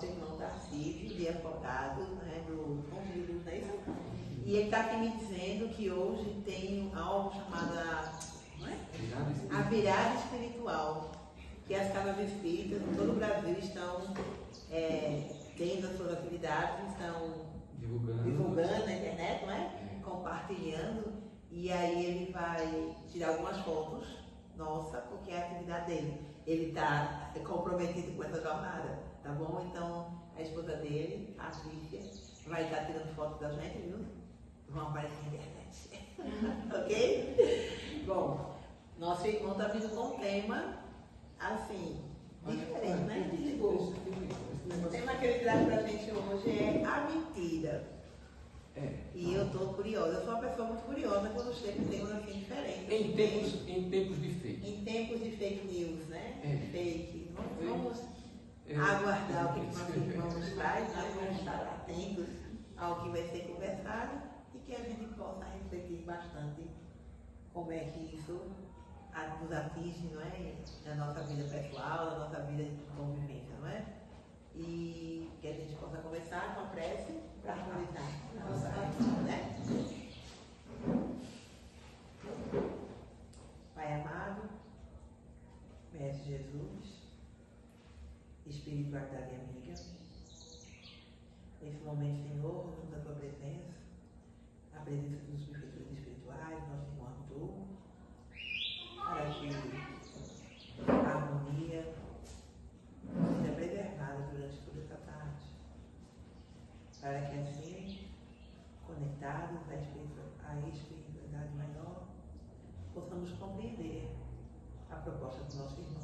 nosso irmão Tarcísio, de Afogados, né, do Convívio, não é isso? E ele está aqui me dizendo que hoje tem algo chamado a virada espiritual, que as casas espíritas em todo o Brasil estão tendo as suas atividades, estão divulgando na internet, não é? Compartilhando, e aí ele vai tirar algumas fotos, nossa, porque é a atividade dele. Ele está comprometido com essa jornada, tá bom? Então, a esposa dele, a Fícia, vai estar tirando fotos da gente, viu? Vão aparecer na internet. Ok? Bom, nosso irmão está vindo com um tema, assim, diferente, né? O tema que ele traz para a gente hoje é a mentira. E eu estou curiosa, eu sou uma pessoa muito curiosa quando chega em temas assim diferentes. Em tempos de fake. Em tempos de fake news, né? Fake. Vamos aguardar o que nossos irmãos traz, nós vamos estar atentos ao que vai ser conversado e que a gente possa refletir bastante como é que isso nos atinge, não é? Na nossa vida pessoal, na nossa vida de convivência, não é? E que a gente possa começar com a prece para finalizar a nossa oração, né? Pai amado, Mestre Jesus, espiritualidade amiga, nesse momento, Senhor, vamos à tua presença, a presença dos benfeitores espirituais, nosso irmão Arthur, para que a harmonia seja preservada durante toda essa tarde, para que assim, conectados à espiritualidade maior, possamos compreender a proposta do nosso irmão.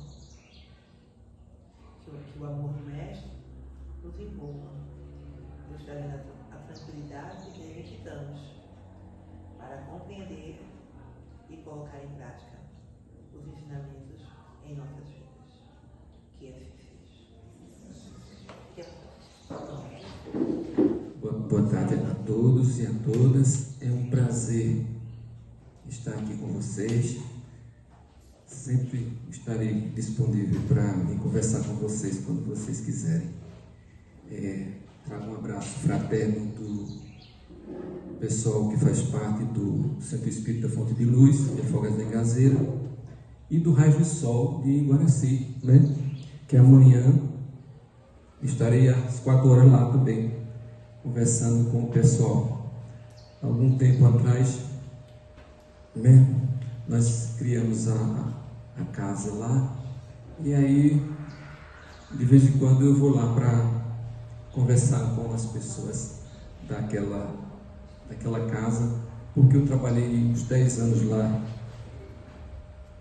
Que o amor do Mestre nos envolva, nos trazendo a tranquilidade que necessitamos para compreender e colocar em prática os ensinamentos em nossas vidas. Que assim seja. Boa tarde a todos e a todas. É um prazer estar aqui com vocês. Sempre estarei disponível para conversar com vocês quando vocês quiserem. Trago um abraço fraterno do pessoal que faz parte do Centro Espírita Fonte de Luz, de Afogados da Engazeira, e do Raio de Sol de Guaraci, né? Que amanhã estarei às 4 horas lá também, conversando com o pessoal. Algum tempo atrás, né, nós criamos a casa lá, e aí de vez em quando eu vou lá para conversar com as pessoas daquela casa, porque eu trabalhei uns 10 anos lá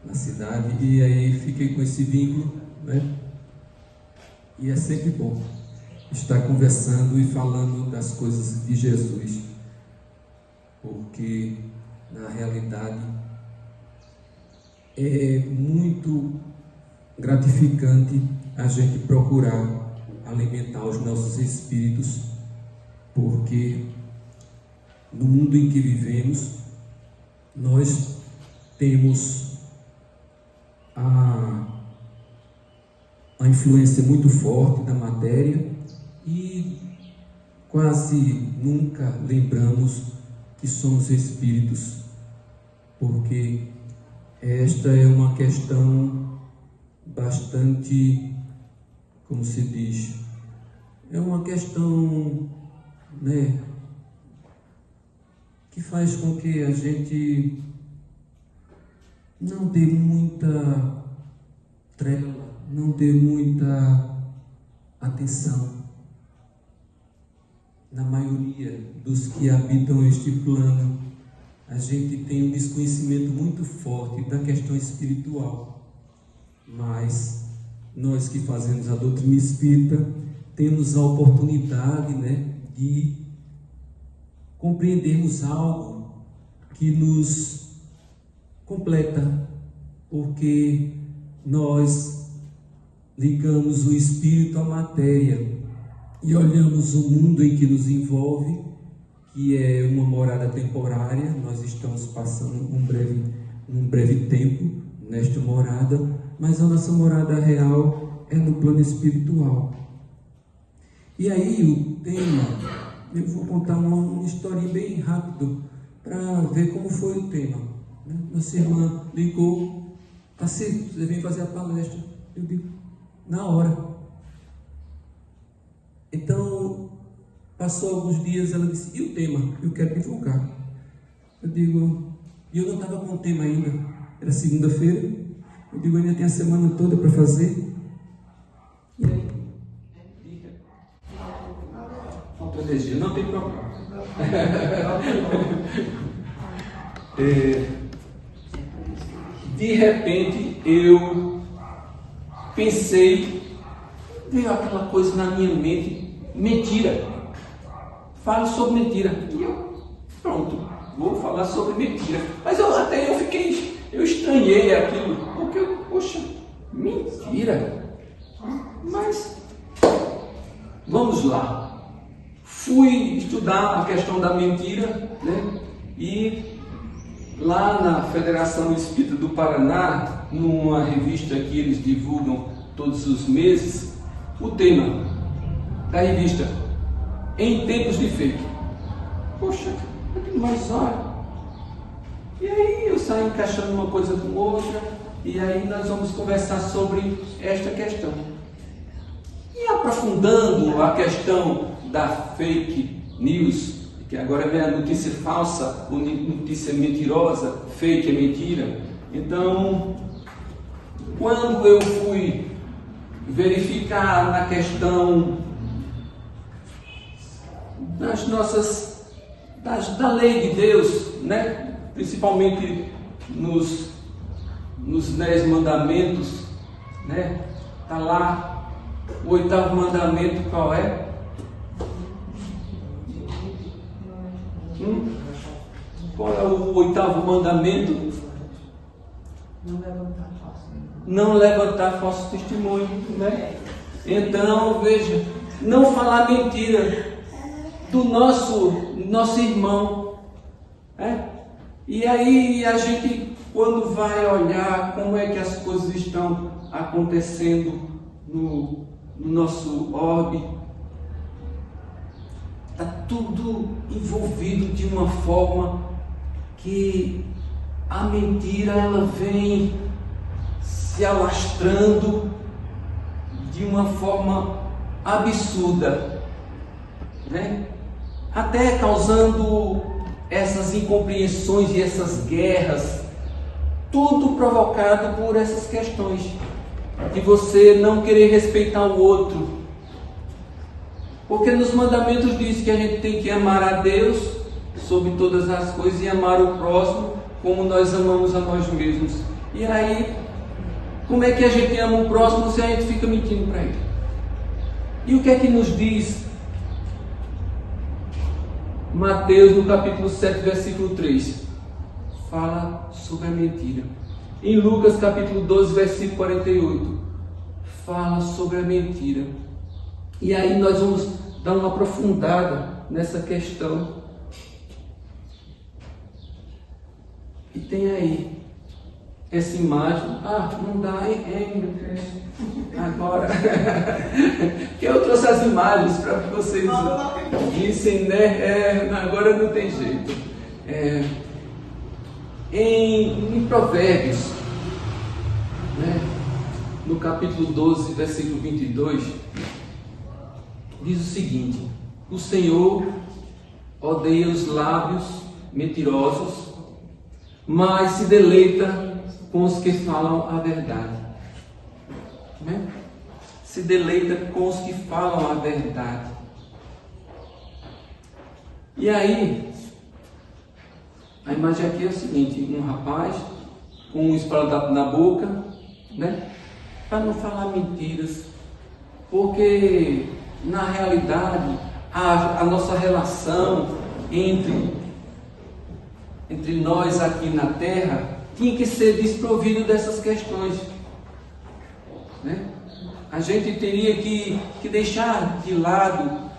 na cidade, e aí fiquei com esse vínculo, né? E é sempre bom estar conversando e falando das coisas de Jesus, porque na realidade é muito gratificante a gente procurar alimentar os nossos espíritos, porque no mundo em que vivemos nós temos a influência muito forte da matéria e quase nunca lembramos que somos espíritos, porque esta é uma questão bastante, como se diz, é uma questão, né, que faz com que a gente não dê muita trela, não dê muita atenção. Na maioria dos que habitam este plano, a gente tem um desconhecimento muito forte da questão espiritual, mas nós que fazemos a doutrina espírita temos a oportunidade, né, de compreendermos algo que nos completa, porque nós ligamos o espírito à matéria e olhamos o mundo em que nos envolve, que é uma morada temporária. Nós estamos passando um breve tempo nesta morada, mas a nossa morada real é no plano espiritual. E aí o tema, eu vou contar uma historinha bem rápido para ver como foi o tema. Nossa irmã ligou, Tarcísio, você vem fazer a palestra. Eu digo, na hora. Então, passou alguns dias, ela disse, e o tema? Eu quero divulgar. Eu digo, e eu não estava com o tema ainda, era segunda-feira. Eu digo, ainda tem a semana toda para fazer. E aí? Faltou energia, não tem problema. De repente, eu pensei, veio aquela coisa na minha mente, mentira. Falo sobre mentira. E eu, pronto, vou falar sobre mentira. Mas eu estranhei aquilo, porque poxa, mentira. Mas, vamos lá. Fui estudar a questão da mentira, né? E lá na Federação Espírita do Paraná, numa revista que eles divulgam todos os meses, o tema da revista, Em Tempos de Fake. Poxa, mas olha. E aí eu saio encaixando uma coisa com outra, e aí nós vamos conversar sobre esta questão. E aprofundando a questão da fake news, que agora é a notícia falsa, ou notícia mentirosa, fake é mentira. Então, quando eu fui verificar na questão da lei de Deus, né? Principalmente nos 10 mandamentos, né? Está lá o 8º mandamento, qual é? Qual é o 8º mandamento? Não levantar falso testemunho, né? Então, veja, não falar mentira do nosso irmão, né? E aí a gente, quando vai olhar como é que as coisas estão acontecendo no nosso orbe, está tudo envolvido de uma forma que a mentira ela vem se alastrando de uma forma absurda, né? Até causando essas incompreensões e essas guerras, tudo provocado por essas questões de você não querer respeitar o outro. Porque nos mandamentos diz que a gente tem que amar a Deus sobre todas as coisas e amar o próximo como nós amamos a nós mesmos. E aí, como é que a gente ama o próximo se a gente fica mentindo para ele? E o que é que nos diz Mateus no capítulo 7, versículo 3? Fala sobre a mentira. Em Lucas capítulo 12, versículo 48, fala sobre a mentira. E aí nós vamos dar uma aprofundada nessa questão. E tem aí essa imagem. Não dá, hein? Agora. Que eu trouxe as imagens para vocês dissem, né? Agora não tem jeito. Em Provérbios, né? No capítulo 12, versículo 22, diz o seguinte: o Senhor odeia os lábios mentirosos, mas se deleita com os que falam a verdade. Né? Se deleita com os que falam a verdade. E aí, a imagem aqui é o seguinte: um rapaz com um esparadrapo na boca, né? Para não falar mentiras, porque na realidade a nossa relação entre nós aqui na Terra tinha que ser desprovido dessas questões, né? A gente teria que deixar de lado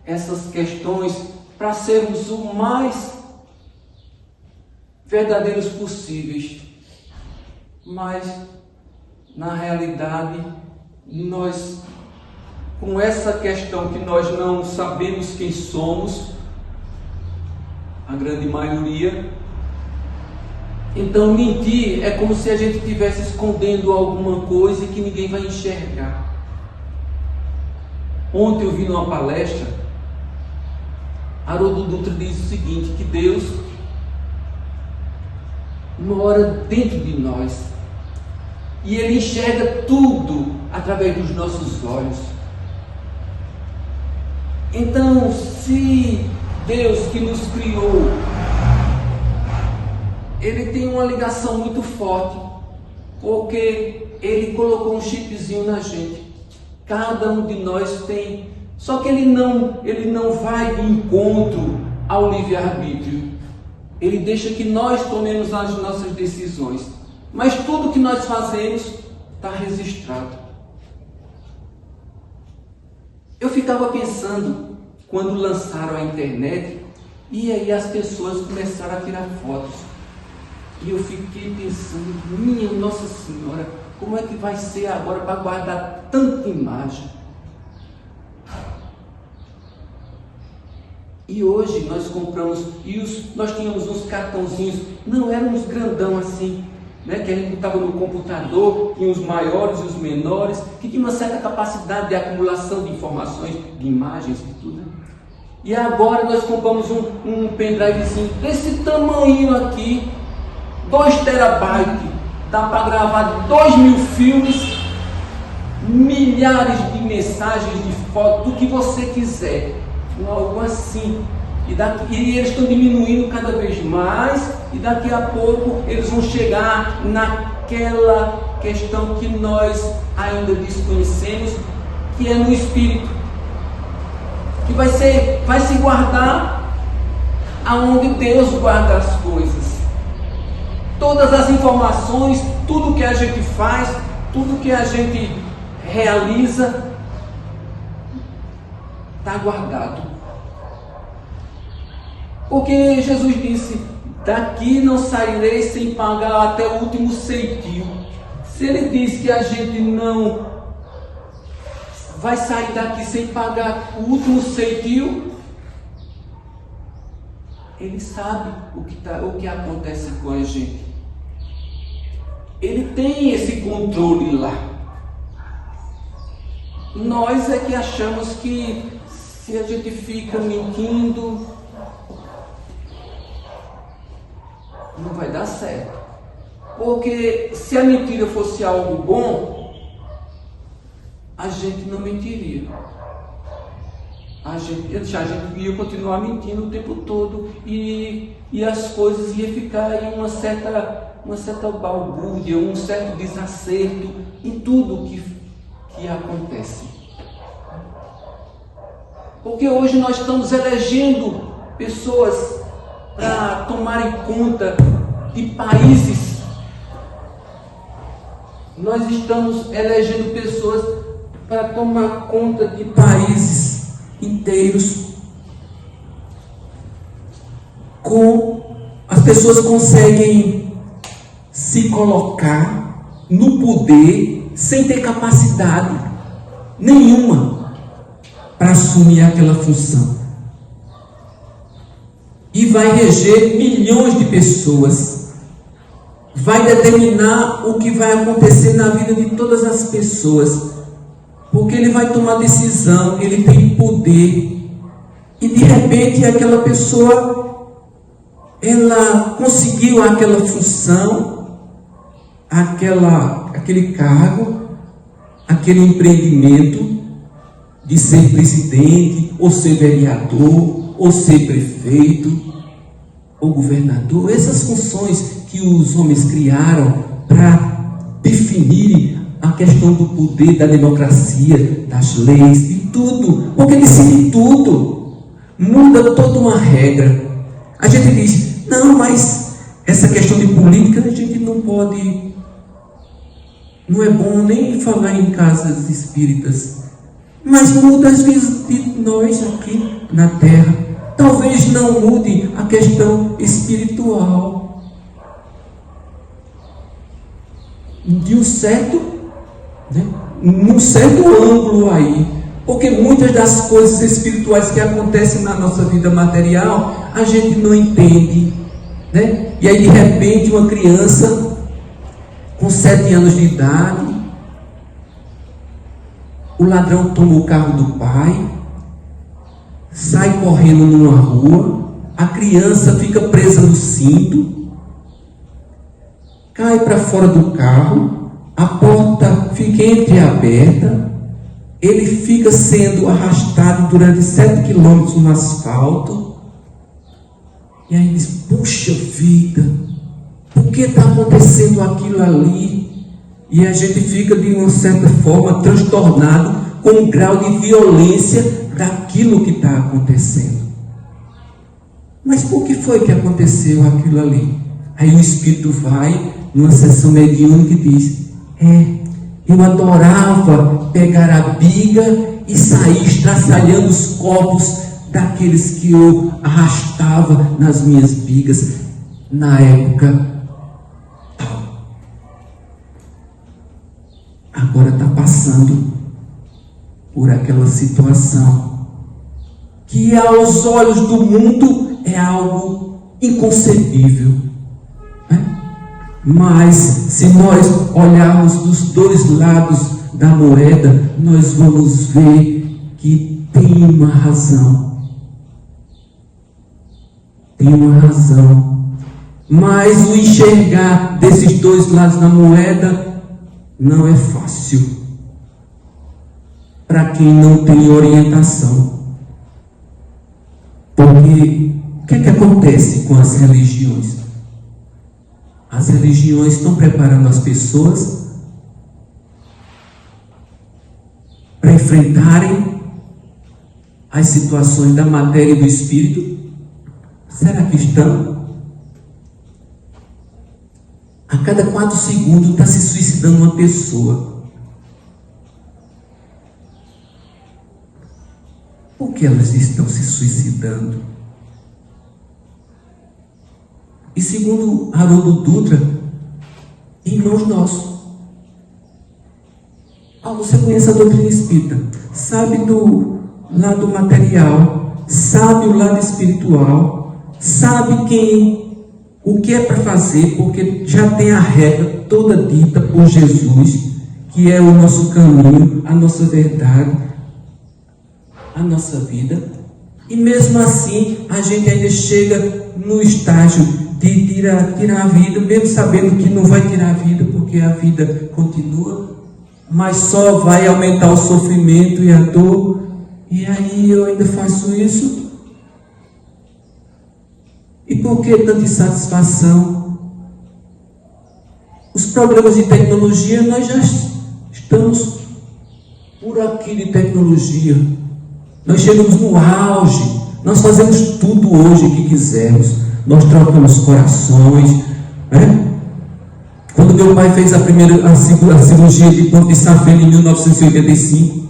essas questões para sermos o mais verdadeiros possíveis. Mas na realidade nós com essa questão que nós não sabemos quem somos, a grande maioria. Então mentir é como se a gente estivesse escondendo alguma coisa que ninguém vai enxergar. Ontem eu vi numa palestra, Haroldo Dutra diz o seguinte, que Deus mora dentro de nós e Ele enxerga tudo através dos nossos olhos. Então, se Deus que nos criou, Ele tem uma ligação muito forte, porque Ele colocou um chipzinho na gente. Cada um de nós tem, só que Ele não vai de encontro ao livre-arbítrio. Ele deixa que nós tomemos as nossas decisões, mas tudo que nós fazemos está registrado. Eu ficava pensando, quando lançaram a internet, e aí as pessoas começaram a tirar fotos. E eu fiquei pensando, minha Nossa Senhora, como é que vai ser agora para guardar tanta imagem? E hoje nós compramos, nós tínhamos uns cartãozinhos, não eram uns grandão assim, né, que a gente botava no computador, tinha os maiores e os menores, que tinha uma certa capacidade de acumulação de informações, de imagens e tudo. E agora nós compramos um pendrivezinho desse tamanho aqui, 2 terabytes, dá para gravar 2.000 filmes, milhares de mensagens, de fotos, do que você quiser, algo assim. E eles estão diminuindo cada vez mais, e daqui a pouco eles vão chegar naquela questão que nós ainda desconhecemos, que é no espírito, que vai se guardar aonde Deus guarda as coisas. Todas as informações, tudo que a gente faz, tudo que a gente realiza, está guardado. Porque Jesus disse, daqui não sairei sem pagar até o último ceitil. Se Ele diz que a gente não vai sair daqui sem pagar o último ceitil, Ele sabe o que acontece com a gente. Ele tem esse controle lá. Nós é que achamos que se a gente fica mentindo, não vai dar certo. Porque se a mentira fosse algo bom, a gente não mentiria. A gente ia continuar mentindo o tempo todo e as coisas iam ficar em uma certa balbúrdia, um certo desacerto em tudo que acontece. Porque hoje nós estamos elegendo pessoas para tomarem conta de países. Nós estamos elegendo pessoas para tomar conta de países inteiros. As pessoas conseguem se colocar no poder sem ter capacidade nenhuma para assumir aquela função. E vai reger milhões de pessoas. Vai determinar o que vai acontecer na vida de todas as pessoas. Porque ele vai tomar decisão, ele tem poder. E de repente aquela pessoa, ela conseguiu aquela função, aquele cargo, aquele empreendimento de ser presidente, ou ser vereador, ou ser prefeito, ou governador. Essas funções que os homens criaram para definir a questão do poder, da democracia, das leis, de tudo, porque decide tudo, muda toda uma regra. A gente diz, não, mas essa questão de política a gente não pode, não é bom nem falar em casas espíritas, mas muda as vidas de nós aqui na Terra. Talvez não mude a questão espiritual de um certo, num certo ângulo aí, Porque muitas das coisas espirituais que acontecem na nossa vida material, a gente não entende, né? E aí de repente uma criança com 7 anos de idade, o ladrão toma o carro do pai, sai correndo numa rua, a criança fica presa no cinto, cai para fora do carro, a porta fica entreaberta, ele fica sendo arrastado durante 7 quilômetros no asfalto, e aí diz: puxa vida, por que está acontecendo aquilo ali? E a gente fica de uma certa forma transtornado com o grau de violência daquilo que está acontecendo. Mas por que foi que aconteceu aquilo ali? Aí o Espírito vai numa sessão mediúnica e diz: eu adorava pegar a biga e sair estraçalhando os corpos daqueles que eu arrastava nas minhas bigas na época tal. Agora está passando por aquela situação que aos olhos do mundo é algo inconcebível, né? Mas se nós olharmos dos 2 lados da moeda, nós vamos ver que tem uma razão. Tem uma razão. Mas o enxergar desses 2 lados da moeda não é fácil para quem não tem orientação. Porque o que acontece com as religiões? As religiões estão preparando as pessoas para enfrentarem as situações da matéria e do espírito? Será que estão? A cada 4 segundos está se suicidando uma pessoa. Por que elas estão se suicidando? E segundo Haroldo Dutra, irmãos nossos. Você conhece a doutrina espírita, sabe do lado material, sabe o lado espiritual, sabe o que é para fazer, porque já tem a regra toda dita por Jesus, que é o nosso caminho, a nossa verdade, a nossa vida. E mesmo assim a gente ainda chega no estágio de tirar a vida, mesmo sabendo que não vai tirar a vida, porque a vida continua, mas só vai aumentar o sofrimento e a dor. E aí eu ainda faço isso? E por que tanta insatisfação? Os programas de tecnologia, nós já estamos por aqui de tecnologia. Nós chegamos no auge, nós fazemos tudo hoje que quisermos. Nós trocamos corações, né? Quando meu pai fez a cirurgia de ponto de safena em 1985,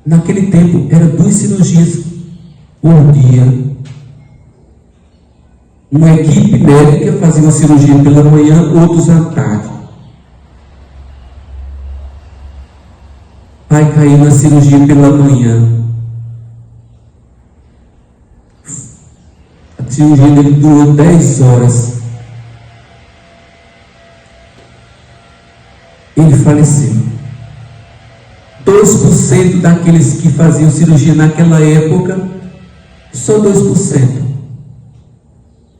naquele tempo eram 2 cirurgias por dia. Uma equipe médica fazia uma cirurgia pela manhã, outros à tarde. Pai caiu na cirurgia pela manhã. A cirurgia dele durou 10 horas. Ele faleceu. 2% daqueles que faziam cirurgia naquela época, só 2%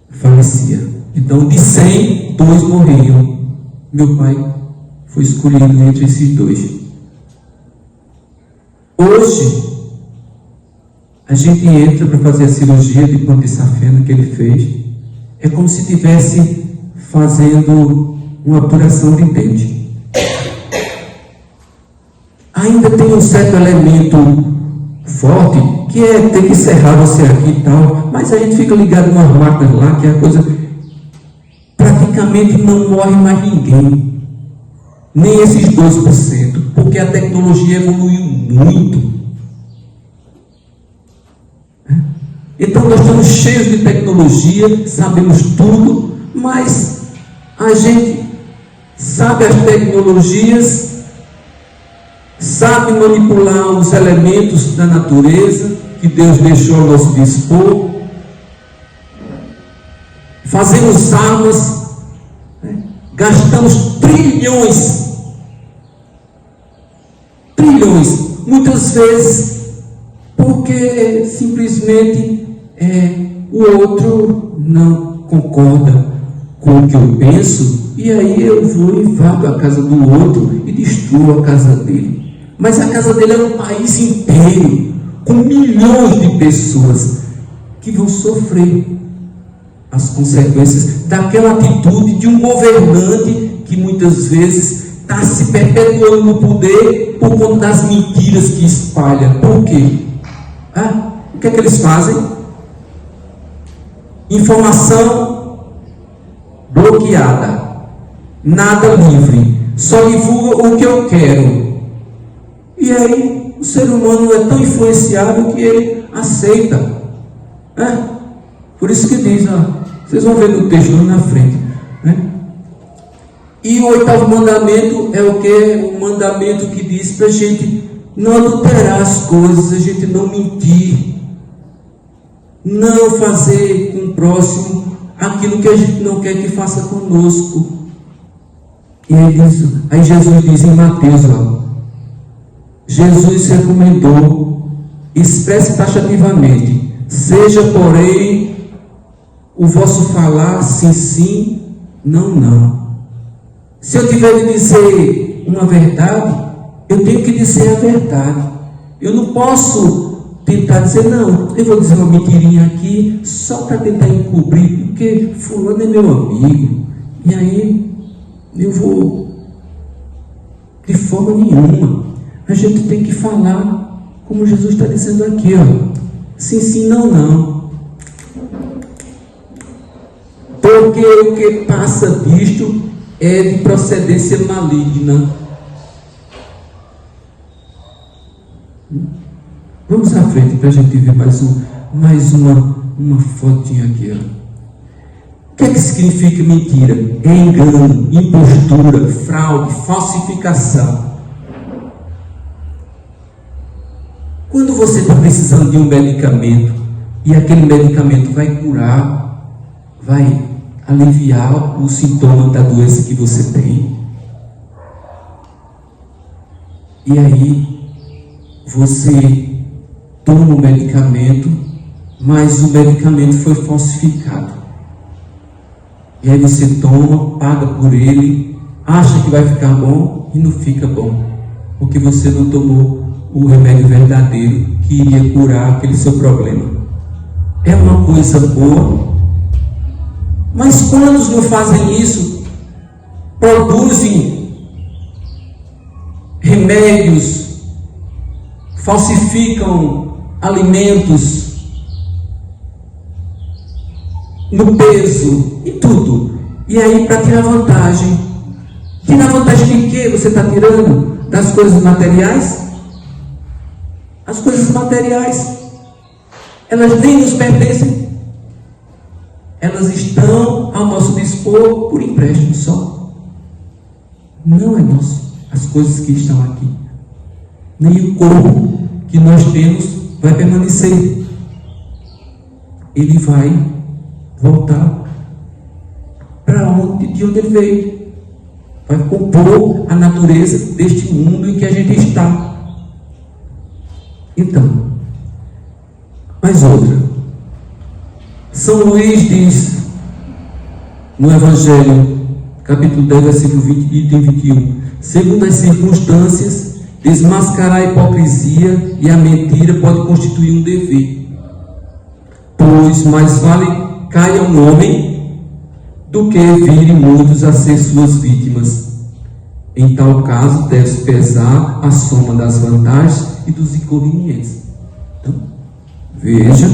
falecia. Então, de 100, 2 morriam. Meu pai foi escolhido entre esses 2. Hoje, a gente entra para fazer a cirurgia de ponto de safena que ele fez. É como se estivesse fazendo uma obturação de dente. Ainda tem um certo elemento forte, que é ter que serrar você aqui e tal, mas a gente fica ligado numa máquina lá, que é a coisa, praticamente não morre mais ninguém, nem esses 2%, porque a tecnologia evoluiu muito. Então nós estamos cheios de tecnologia, sabemos tudo, mas a gente sabe as tecnologias sabe manipular os elementos da natureza que Deus deixou ao nosso dispor, fazemos armas, né? Gastamos trilhões, muitas vezes porque simplesmente o outro não concorda com o que eu penso, e aí eu vou e invado a casa do outro e destruo a casa dele. Mas a casa dele é um país inteiro, com milhões de pessoas que vão sofrer as consequências daquela atitude de um governante que muitas vezes está se perpetuando no poder por conta das mentiras que espalha. Por quê? O que é que eles fazem? Informação bloqueada, nada livre, só divulga o que eu quero. E aí o ser humano é tão influenciável que ele aceita. Por isso que diz, vocês vão ver no texto lá na frente, né? E o 8º mandamento é o que? Um mandamento que diz para a gente não adulterar as coisas, a gente não mentir, não fazer com o próximo aquilo que a gente não quer que faça conosco. E aí Jesus diz em Mateus, Jesus recomendou, expresse taxativamente: seja, porém, o vosso falar sim, sim, não, não. Se eu tiver de dizer uma verdade, eu tenho que dizer a verdade. Eu não posso tentar dizer, não, eu vou dizer uma mentirinha aqui só para tentar encobrir, porque fulano é meu amigo, e aí eu vou, de forma nenhuma. A gente tem que falar como Jesus está dizendo aqui, sim, sim, não, não. Porque o que passa disto é de procedência maligna. Vamos à frente para a gente ver mais uma fotinha aqui. O que é que significa mentira? É engano, impostura, fraude, falsificação. Quando você está precisando de um medicamento e aquele medicamento vai curar, vai aliviar o sintoma da doença que você tem, e aí você toma o medicamento, mas o medicamento foi falsificado, e aí você toma, paga por ele, acha que vai ficar bom e não fica bom, porque você não tomou o remédio verdadeiro que iria curar aquele seu problema. É uma coisa boa, mas quantos não fazem isso? Produzem remédios, falsificam alimentos no peso e tudo. E aí, para tirar vantagem. Tirar vantagem de quê você está tirando? Das coisas materiais? As coisas materiais, elas nem nos pertencem. Elas estão ao nosso dispor por empréstimo só. Não é nosso. As coisas que estão aqui. Nem o corpo que nós temos vai permanecer. Ele vai voltar para de onde ele veio. Vai compor a natureza deste mundo em que a gente está. Então, mais outra. São Luís diz no Evangelho, capítulo 10, versículo 20 e 21: segundo as circunstâncias, desmascarar a hipocrisia e a mentira pode constituir um dever, pois mais vale caia um homem do que virem muitos a ser suas vítimas. Em tal caso, deve pesar a soma das vantagens e dos inconvenientes. Então, veja,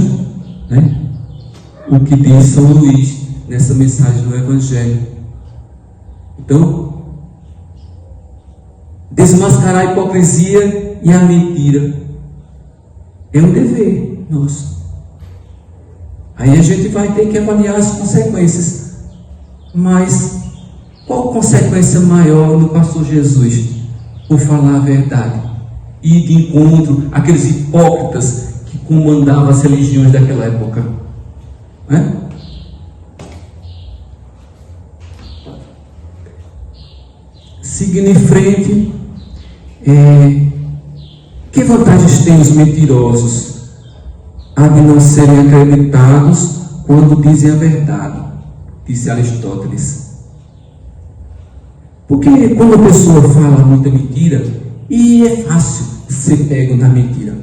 né, o que diz São Luís nessa mensagem do Evangelho. Então, desmascarar a hipocrisia e a mentira é um dever nosso. Aí a gente vai ter que avaliar as consequências. Mas qual consequência maior no pastor Jesus por falar a verdade? ir de encontro àqueles hipócritas que comandavam as religiões daquela época. Né? Seguindo em frente, que vantagens têm os mentirosos a de não serem acreditados quando dizem a verdade? Disse Aristóteles. Porque quando a pessoa fala muita mentira, e é fácil ser pego na mentira.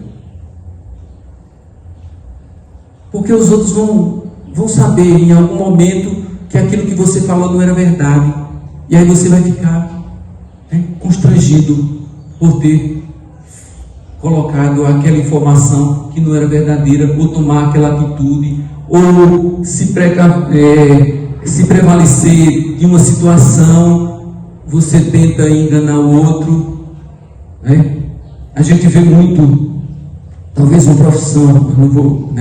Porque os outros vão saber em algum momento que aquilo que você falou não era verdade. E aí você vai ficar constrangido por ter colocado aquela informação que não era verdadeira, ou tomar aquela atitude, ou se prevalecer de uma situação, você tenta enganar o outro. A gente vê muito, talvez uma profissão, eu não vou,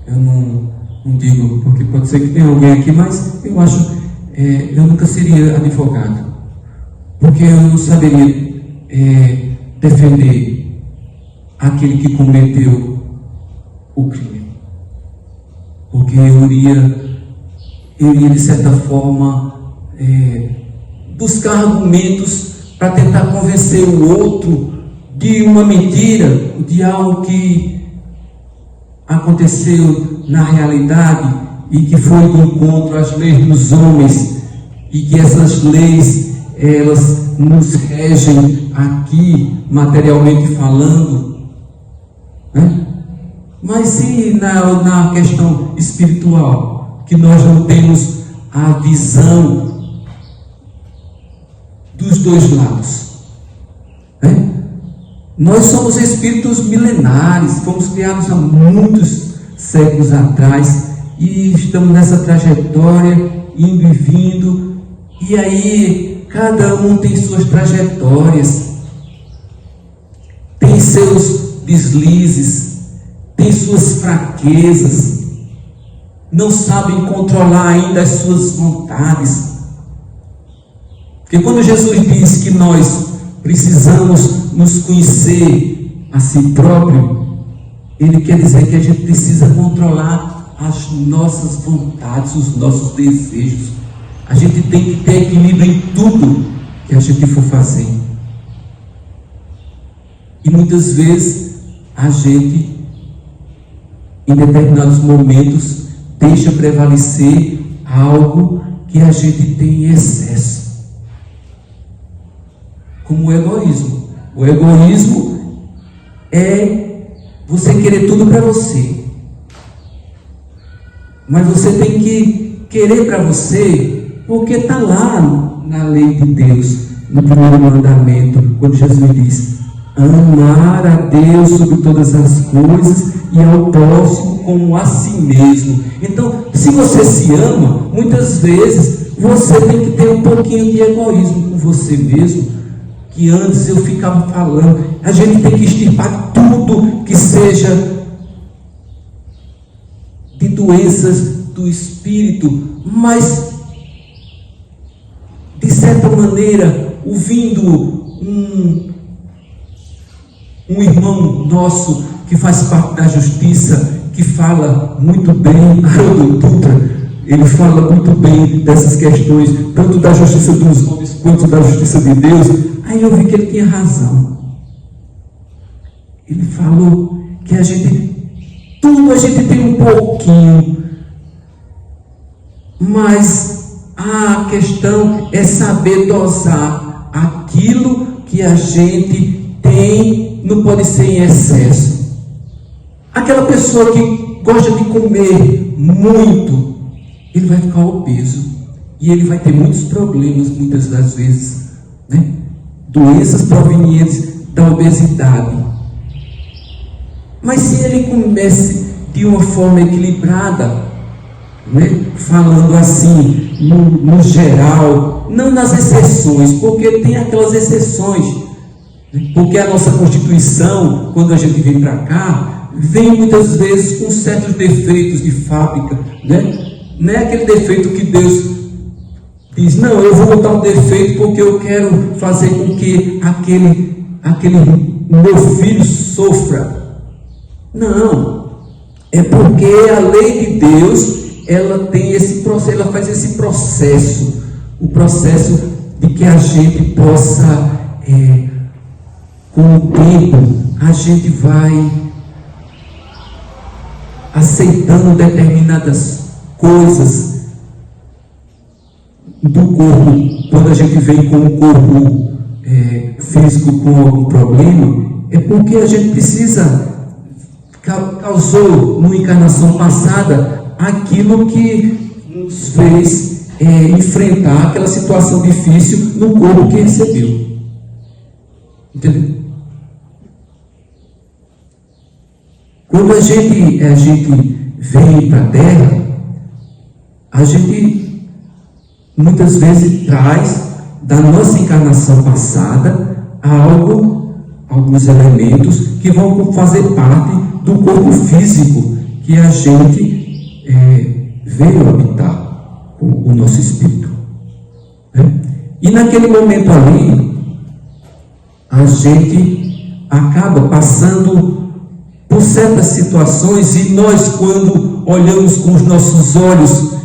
eu não digo, porque pode ser que tenha alguém aqui, mas eu acho, eu nunca seria advogado, porque eu não saberia defender aquele que cometeu o crime, porque eu iria de certa forma buscar argumentos para tentar convencer o outro de uma mentira, de algo que aconteceu na realidade e que foi de encontro às leis dos homens, e que essas leis elas nos regem aqui materialmente falando, mas se na questão espiritual, que nós não temos a visão dos dois lados, nós somos espíritos milenares, fomos criados há muitos séculos atrás, e estamos nessa trajetória, indo e vindo, e aí cada um tem suas trajetórias, tem seus deslizes, tem suas fraquezas, não sabem controlar ainda as suas vontades. Porque quando Jesus diz que nós precisamos nos conhecer a si próprio, Ele quer dizer que a gente precisa controlar as nossas vontades, os nossos desejos. A gente tem que ter equilíbrio em tudo que a gente for fazer. E muitas vezes a gente, em determinados momentos, deixa prevalecer algo que a gente tem em excesso, como o egoísmo. O egoísmo é você querer tudo para você, mas você tem que querer para você porque está lá na lei de Deus, no primeiro mandamento, quando Jesus diz: amar a Deus sobre todas as coisas e ao próximo como a si mesmo. Então, se você se ama, muitas vezes você tem que ter um pouquinho de egoísmo com você mesmo, que antes eu ficava falando. A gente tem que extirpar tudo que seja de doenças do espírito, mas de certa maneira, ouvindo um irmão nosso que faz parte da justiça, que fala muito bem, Haroldo Dutra, ele fala muito bem dessas questões, tanto da justiça dos homens quanto da justiça de Deus. Aí eu vi que ele tinha razão. Ele falou que tudo a gente tem um pouquinho, mas a questão é saber dosar aquilo que a gente tem, não pode ser em excesso. Aquela pessoa que gosta de comer muito, ele vai ficar obeso e ele vai ter muitos problemas, muitas das vezes, doenças provenientes da obesidade. Mas se ele comece de uma forma equilibrada, falando assim, no geral, não nas exceções, porque tem aquelas exceções, porque a nossa Constituição, quando a gente vem para cá, vem muitas vezes com certos defeitos de fábrica, não é aquele defeito que Deus diz: não, eu vou botar um defeito porque eu quero fazer com que aquele meu filho sofra. Não, é porque a lei de Deus, ela tem esse processo, ela faz esse processo, o processo de que a gente possa, com o tempo, a gente vai aceitando determinadas coisas do corpo. Quando a gente vem com o corpo físico com algum problema, é porque a gente causou numa encarnação passada aquilo que nos fez enfrentar aquela situação difícil no corpo que recebeu. Entendeu? Quando a gente vem para a Terra, a gente muitas vezes traz da nossa encarnação passada alguns elementos que vão fazer parte do corpo físico que a gente veio habitar, o nosso espírito. E naquele momento ali, a gente acaba passando por certas situações, e nós, quando olhamos com os nossos olhos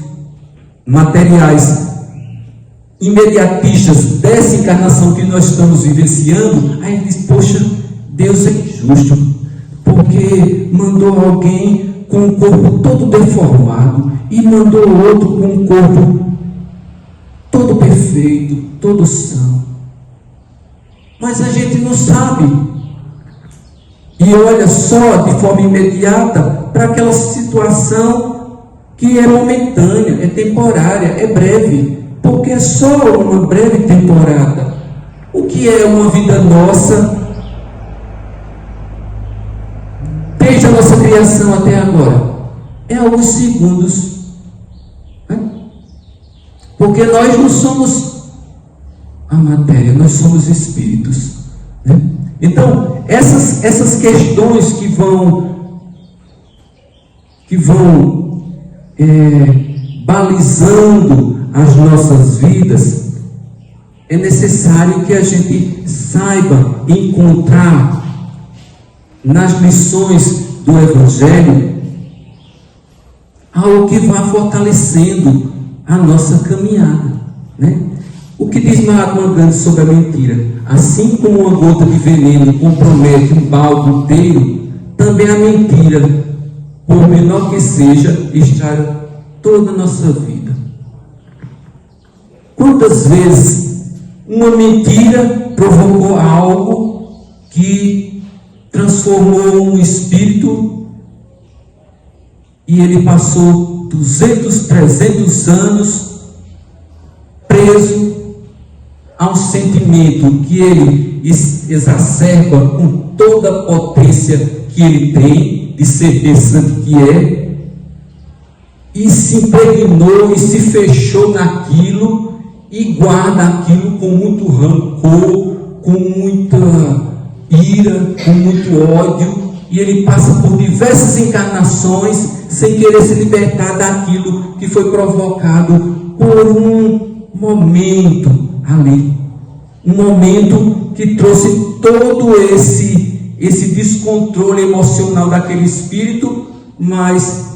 materiais imediatistas dessa encarnação que nós estamos vivenciando, aí diz: poxa, Deus é injusto, porque mandou alguém com o corpo todo deformado e mandou outro com o corpo todo perfeito, todo são. Mas a gente não sabe e olha só de forma imediata para aquela situação que é momentânea, é temporária, é breve, porque é só uma breve temporada. O que é uma vida nossa desde a nossa criação até agora? É alguns segundos, porque nós não somos a matéria, nós somos espíritos, Então, essas questões que vão balizando as nossas vidas, é necessário que a gente saiba encontrar nas lições do Evangelho algo que vá fortalecendo a nossa caminhada, O que diz Mahatma Gandhi sobre a mentira? Assim como uma gota de veneno compromete um balde inteiro, também a mentira, por menor que seja, estraga toda a nossa vida. Quantas vezes uma mentira provocou algo que transformou um espírito e ele passou 200, 300 anos preso a um sentimento que ele exacerba com toda a potência que ele tem de ser pensante que é, e se impregnou e se fechou naquilo e guarda aquilo com muito rancor, com muita ira, com muito ódio, e ele passa por diversas encarnações sem querer se libertar daquilo que foi provocado por um momento ali, um momento que trouxe todo esse descontrole emocional daquele espírito, mas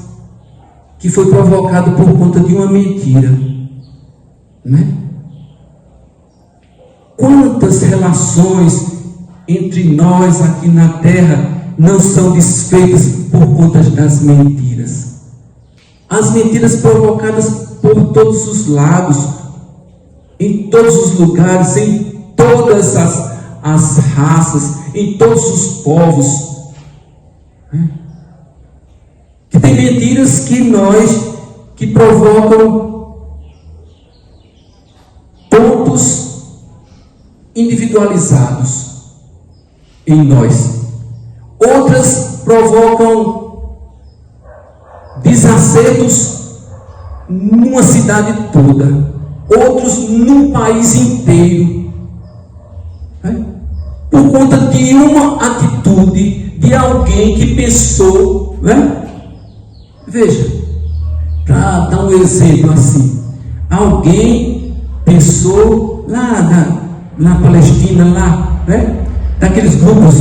que foi provocado por conta de uma mentira, Quantas relações entre nós aqui na Terra não são desfeitas por conta das mentiras? As mentiras provocadas por todos os lados, em todos os lugares, em todas as raças, em todos os povos. Que tem mentiras que provocam pontos individualizados em nós. Outras provocam desacertos numa cidade toda. Outros num país inteiro, por conta de uma atitude de alguém que pensou, Veja, para dar um exemplo assim, alguém pensou lá na Palestina, daqueles grupos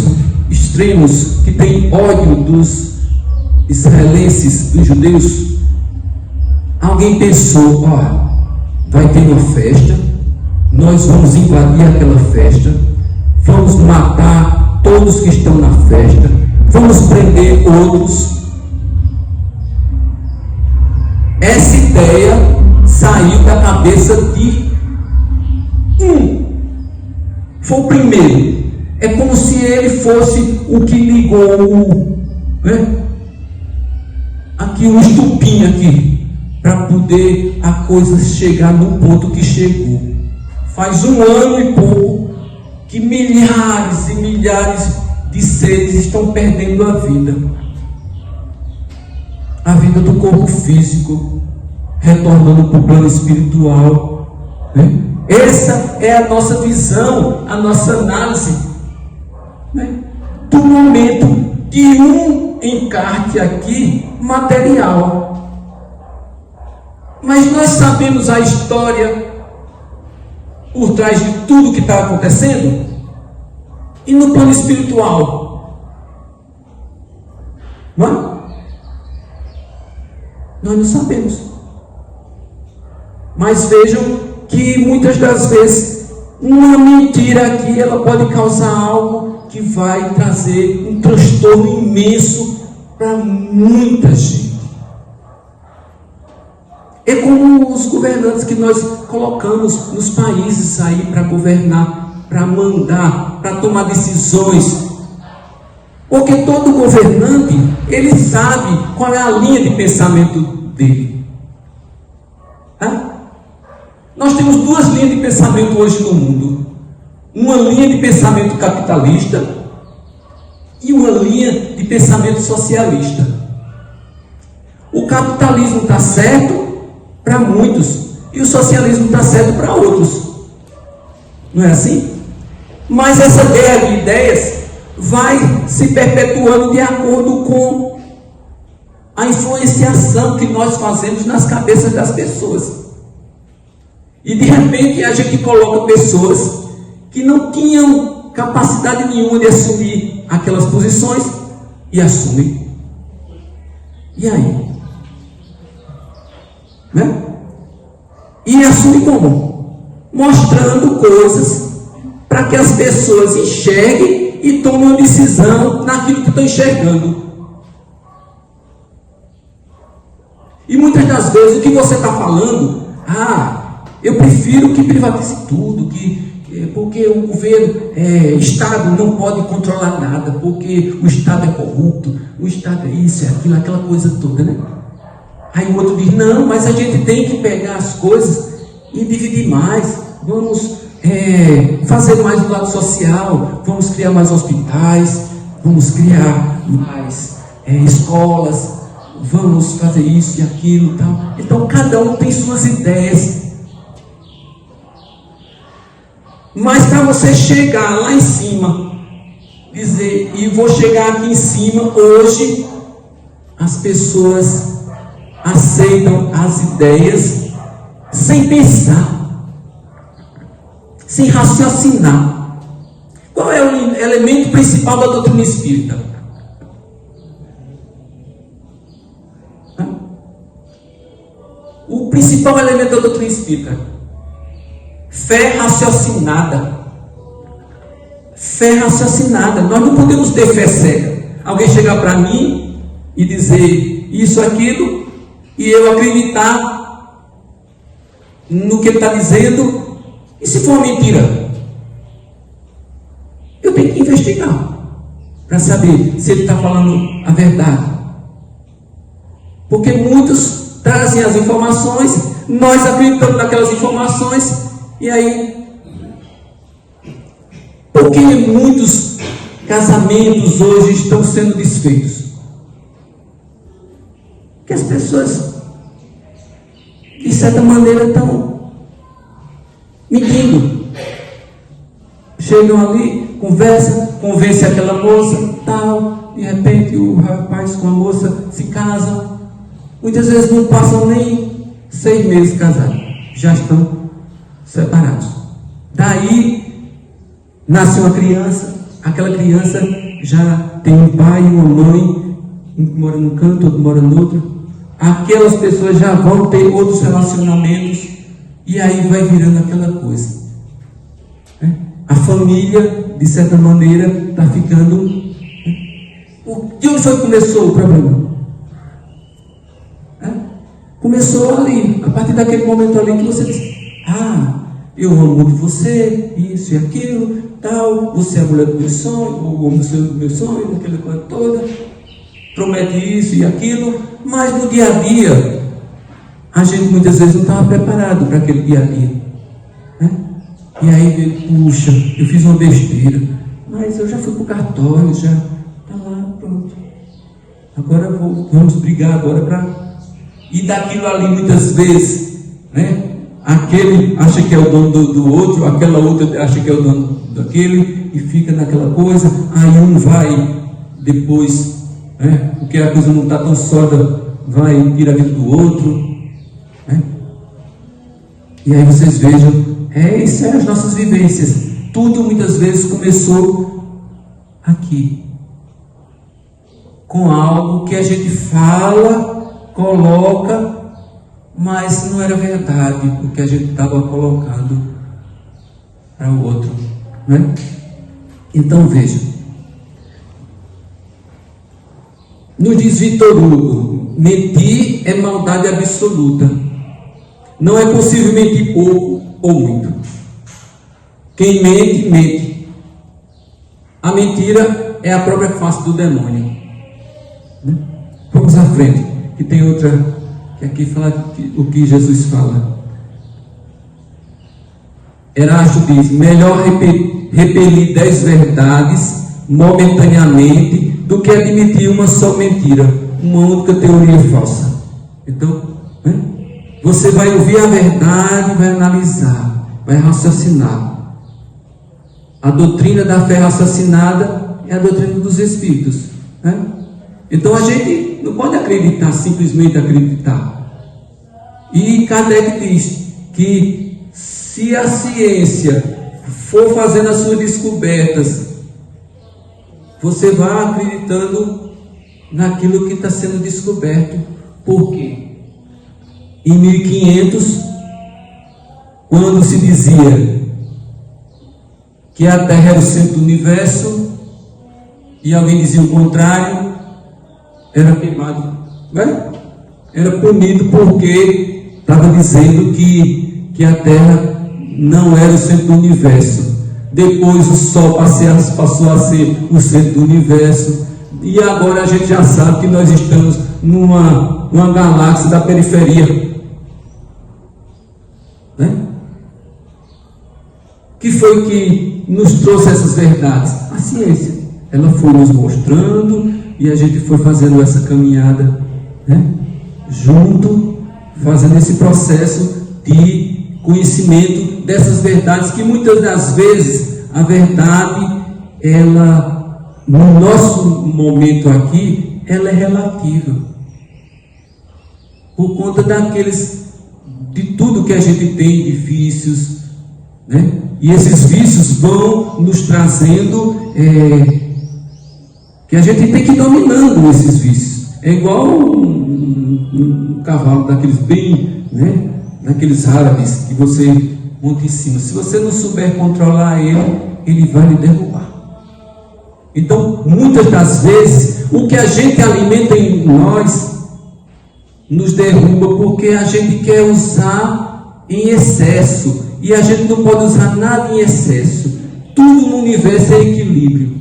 extremos que têm ódio dos israelenses, dos judeus, alguém pensou: vai ter uma festa, nós vamos invadir aquela festa, vamos matar todos que estão na festa, vamos prender outros. Essa ideia saiu da cabeça de foi o primeiro. É como se ele fosse o que ligou aqui o estupim aqui, para poder a coisa chegar no ponto que chegou. Faz 1 ano e pouco que milhares e milhares de seres estão perdendo a vida do corpo físico, retornando para o plano espiritual, né? Essa é a nossa visão, a nossa análise, né, do momento de um encarte aqui material. Mas nós sabemos a história por trás de tudo que está acontecendo. E no plano espiritual, não é? Nós não sabemos. Mas vejam que muitas das vezes uma mentira aqui, ela pode causar algo que vai trazer um transtorno imenso para muita gente. É como os governantes que nós colocamos nos países aí para governar, para mandar, para tomar decisões. Porque todo governante, ele sabe qual é a linha de pensamento dele. Nós temos 2 linhas de pensamento hoje no mundo. Uma linha de pensamento capitalista e uma linha de pensamento socialista. O capitalismo está certo para muitos e o socialismo está certo para outros. Não é assim? Mas essa guerra de ideias vai se perpetuando de acordo com a influenciação que nós fazemos nas cabeças das pessoas. E de repente a gente coloca pessoas que não tinham capacidade nenhuma de assumir aquelas posições e assumem. E aí? Né? E assume como? Mostrando coisas para que as pessoas enxerguem e tomem uma decisão naquilo que estão enxergando. E muitas das vezes o que você está falando, eu prefiro que privatize tudo, porque o governo, Estado não pode controlar nada, porque o Estado é corrupto, o Estado é isso, é aquilo, aquela coisa toda, né? Aí o outro diz: não, mas a gente tem que pegar as coisas e dividir mais, vamos fazer mais do lado social, vamos criar mais hospitais, vamos criar mais escolas, vamos fazer isso e aquilo e tal. Então cada um tem suas ideias. Mas para você chegar lá em cima, dizer: e vou chegar aqui em cima, hoje as pessoas aceitam as ideias sem pensar, sem raciocinar. Qual é o elemento principal da doutrina espírita? O principal elemento da doutrina espírita: fé raciocinada. Fé raciocinada. Nós não podemos ter fé cega. Alguém chegar para mim e dizer isso, aquilo, e eu acreditar no que ele está dizendo. E se for uma mentira? Eu tenho que investigar para saber se ele está falando a verdade. Porque muitos trazem as informações, nós acreditamos naquelas informações. E aí, por que muitos casamentos hoje estão sendo desfeitos? Porque as pessoas, de certa maneira, estão mentindo. Chegam ali, convence aquela moça, tal, de repente o rapaz com a moça se casam. Muitas vezes não passam nem 6 meses casados, já estão separados. Daí nasce uma criança, aquela criança já tem um pai e uma mãe, um que mora num canto, outro mora no outro. Aquelas pessoas já vão ter outros relacionamentos e aí vai virando aquela coisa. A família, de certa maneira, está ficando... De onde foi que começou o problema? Começou ali, a partir daquele momento ali que você diz: eu amo muito você, isso e aquilo, tal, você é a mulher do meu sonho, ou o homem do meu sonho, aquela coisa toda, promete isso e aquilo, mas no dia a dia, a gente muitas vezes não estava preparado para aquele dia a dia, E aí, puxa, eu fiz uma besteira, mas eu já fui para o cartório, já está lá, pronto. Agora vamos brigar agora para... E daquilo ali muitas vezes, aquele acha que é o dono do outro, aquela outra acha que é o dono daquele, e fica naquela coisa. Aí um vai depois, porque a coisa não está tão sólida, vai tirar a vida do outro, E aí vocês vejam, isso é as nossas vivências. Tudo muitas vezes começou aqui, com algo que a gente fala, coloca, mas não era verdade, porque a gente estava colocando para o outro, Então veja, nos diz Vitor Hugo, mentir é maldade absoluta. Não é possível mentir pouco ou muito. Quem mente, mente. A mentira é a própria face do demônio. Vamos à frente, que tem outra, que aqui fala o que Jesus fala. Erasto diz: melhor repelir 10 verdades momentaneamente do que admitir uma só mentira, uma única teoria falsa. Então, você vai ouvir a verdade, vai analisar, vai raciocinar. A doutrina da fé raciocinada é a doutrina dos Espíritos, Então a gente não pode acreditar, simplesmente acreditar. E Kardec diz que se a ciência for fazendo as suas descobertas, você vai acreditando naquilo que está sendo descoberto. Por quê? Em 1500, quando se dizia que a Terra era o centro do universo, e alguém dizia o contrário, era queimado, era punido, porque estava dizendo que a Terra não era o centro do universo. Depois o Sol passou a ser o centro do universo, e agora a gente já sabe que nós estamos numa galáxia da periferia, que foi que nos trouxe essas verdades? A ciência. Ela foi nos mostrando, e a gente foi fazendo essa caminhada, junto, fazendo esse processo de conhecimento dessas verdades, que muitas das vezes a verdade, ela, no nosso momento aqui, ela é relativa, por conta de tudo que a gente tem de vícios, e esses vícios vão nos trazendo, que a gente tem que ir dominando esses vícios. É igual um cavalo daqueles bem, daqueles árabes que você monta em cima. Se você não souber controlar ele vai lhe derrubar. Então, muitas das vezes, o que a gente alimenta em nós nos derruba, porque a gente quer usar em excesso, e a gente não pode usar nada em excesso. Tudo no universo é equilíbrio.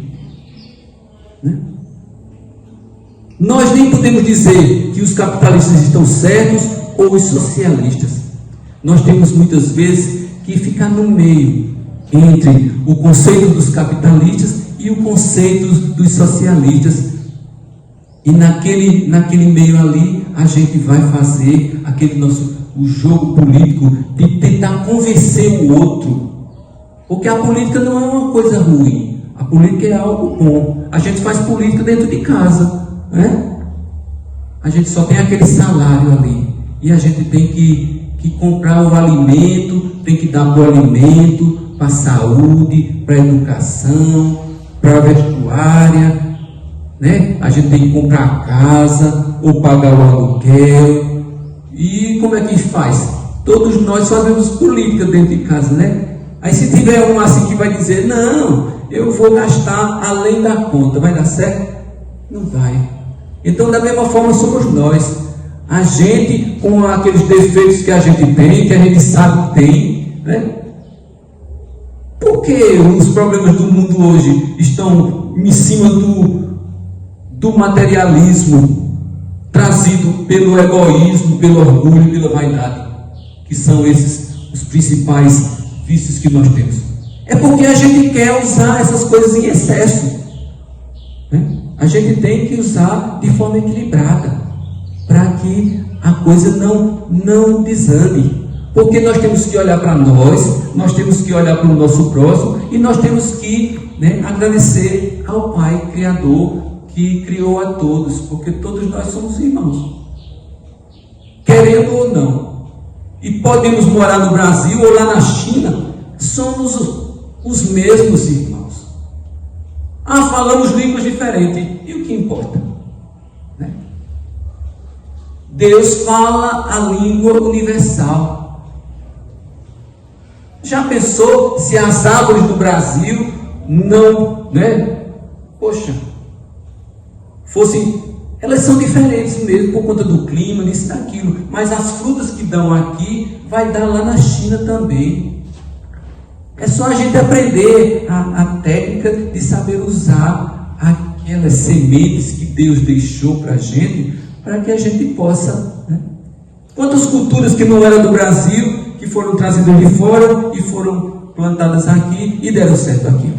Nós nem podemos dizer que os capitalistas estão certos ou os socialistas. Nós temos muitas vezes que ficar no meio entre o conceito dos capitalistas e o conceito dos socialistas. E naquele meio ali, a gente vai fazer o jogo político de tentar convencer o outro. Porque a política não é uma coisa ruim. A política é algo bom. A gente faz política dentro de casa, A gente só tem aquele salário ali. E a gente tem que comprar o alimento, tem que dar para o alimento, para a saúde, para a educação, para a vestuária, né? A gente tem que comprar a casa ou pagar o aluguel. E como é que faz? Todos nós fazemos política dentro de casa, né? Aí se tiver um assim que vai dizer, não, eu vou gastar além da conta, vai dar certo? Não vai. Então, da mesma forma somos nós. A gente, com aqueles defeitos que a gente tem, que a gente sabe que tem, né? Por que os problemas do mundo hoje estão em cima do materialismo, trazido pelo egoísmo, pelo orgulho, pela vaidade, que são esses os principais vícios que nós temos? É porque a gente quer usar essas coisas em excesso, né? A gente tem que usar de forma equilibrada, para que a coisa não desande. Porque nós temos que olhar para nós temos que olhar para o nosso próximo, e nós temos que, né, agradecer ao Pai Criador, que criou a todos, porque todos nós somos irmãos, querendo ou não. E podemos morar no Brasil ou lá na China, somos os mesmos irmãos. Falamos línguas diferentes, e o que importa? Né? Deus fala a língua universal. Já pensou se as árvores do Brasil não, né? Elas são diferentes mesmo por conta do clima, disso, daquilo, mas as frutas que dão aqui, vai dar lá na China também. É só a gente aprender a técnica de saber usar aquelas sementes que Deus deixou para a gente, para que a gente possa, né? Quantas culturas que não eram do Brasil, que foram trazidas de fora e foram plantadas aqui e deram certo aqui.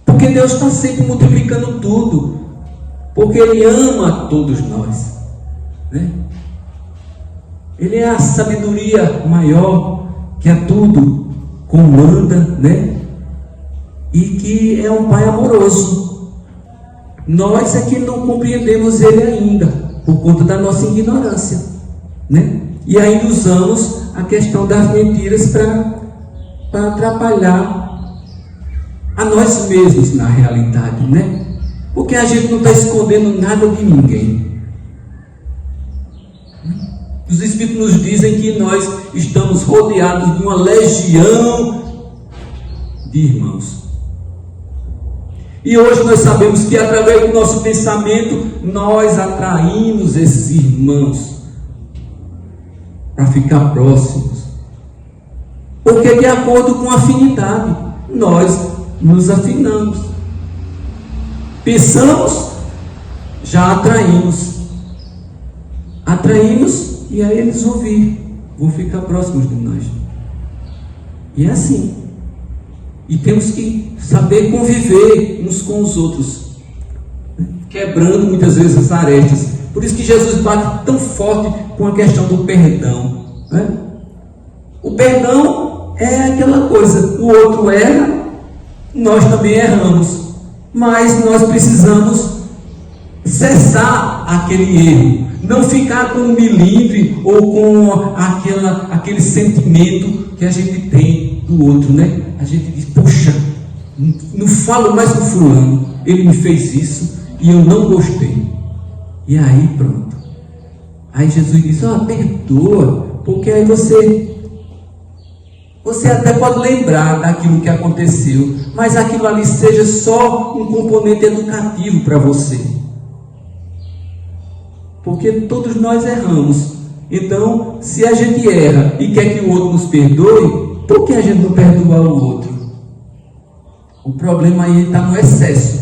Porque Deus está sempre multiplicando tudo, porque Ele ama todos nós, né? Ele é a sabedoria maior, que a tudo comanda, né? E que é um Pai amoroso. Nós é que não compreendemos Ele ainda, por conta da nossa ignorância, né? E ainda usamos a questão das mentiras para atrapalhar a nós mesmos na realidade, né? Porque a gente não está escondendo nada de ninguém. Os Espíritos nos dizem que nós estamos rodeados de uma legião de irmãos. E hoje nós sabemos que através do nosso pensamento nós atraímos esses irmãos para ficar próximos. Porque de acordo com a afinidade, nós nos afinamos. Pensamos, já atraímos. Atraímos e aí eles vão ficar próximos de nós. E é assim. E temos que saber conviver uns com os outros, quebrando muitas vezes as arestas. Por isso que Jesus bate tão forte com a questão do perdão, né? O perdão é aquela coisa, o outro erra, nós também erramos, mas nós precisamos cessar aquele erro, não ficar com um milímetro ou com aquele sentimento que a gente tem do outro, né? A gente diz, puxa, não falo mais com fulano, ele me fez isso e eu não gostei. E aí pronto. Aí Jesus diz, perdoa, porque aí você até pode lembrar daquilo que aconteceu, mas aquilo ali seja só um componente educativo para você. Porque todos nós erramos. Então, se a gente erra e quer que o outro nos perdoe, por que a gente não perdoa o outro? O problema aí está no excesso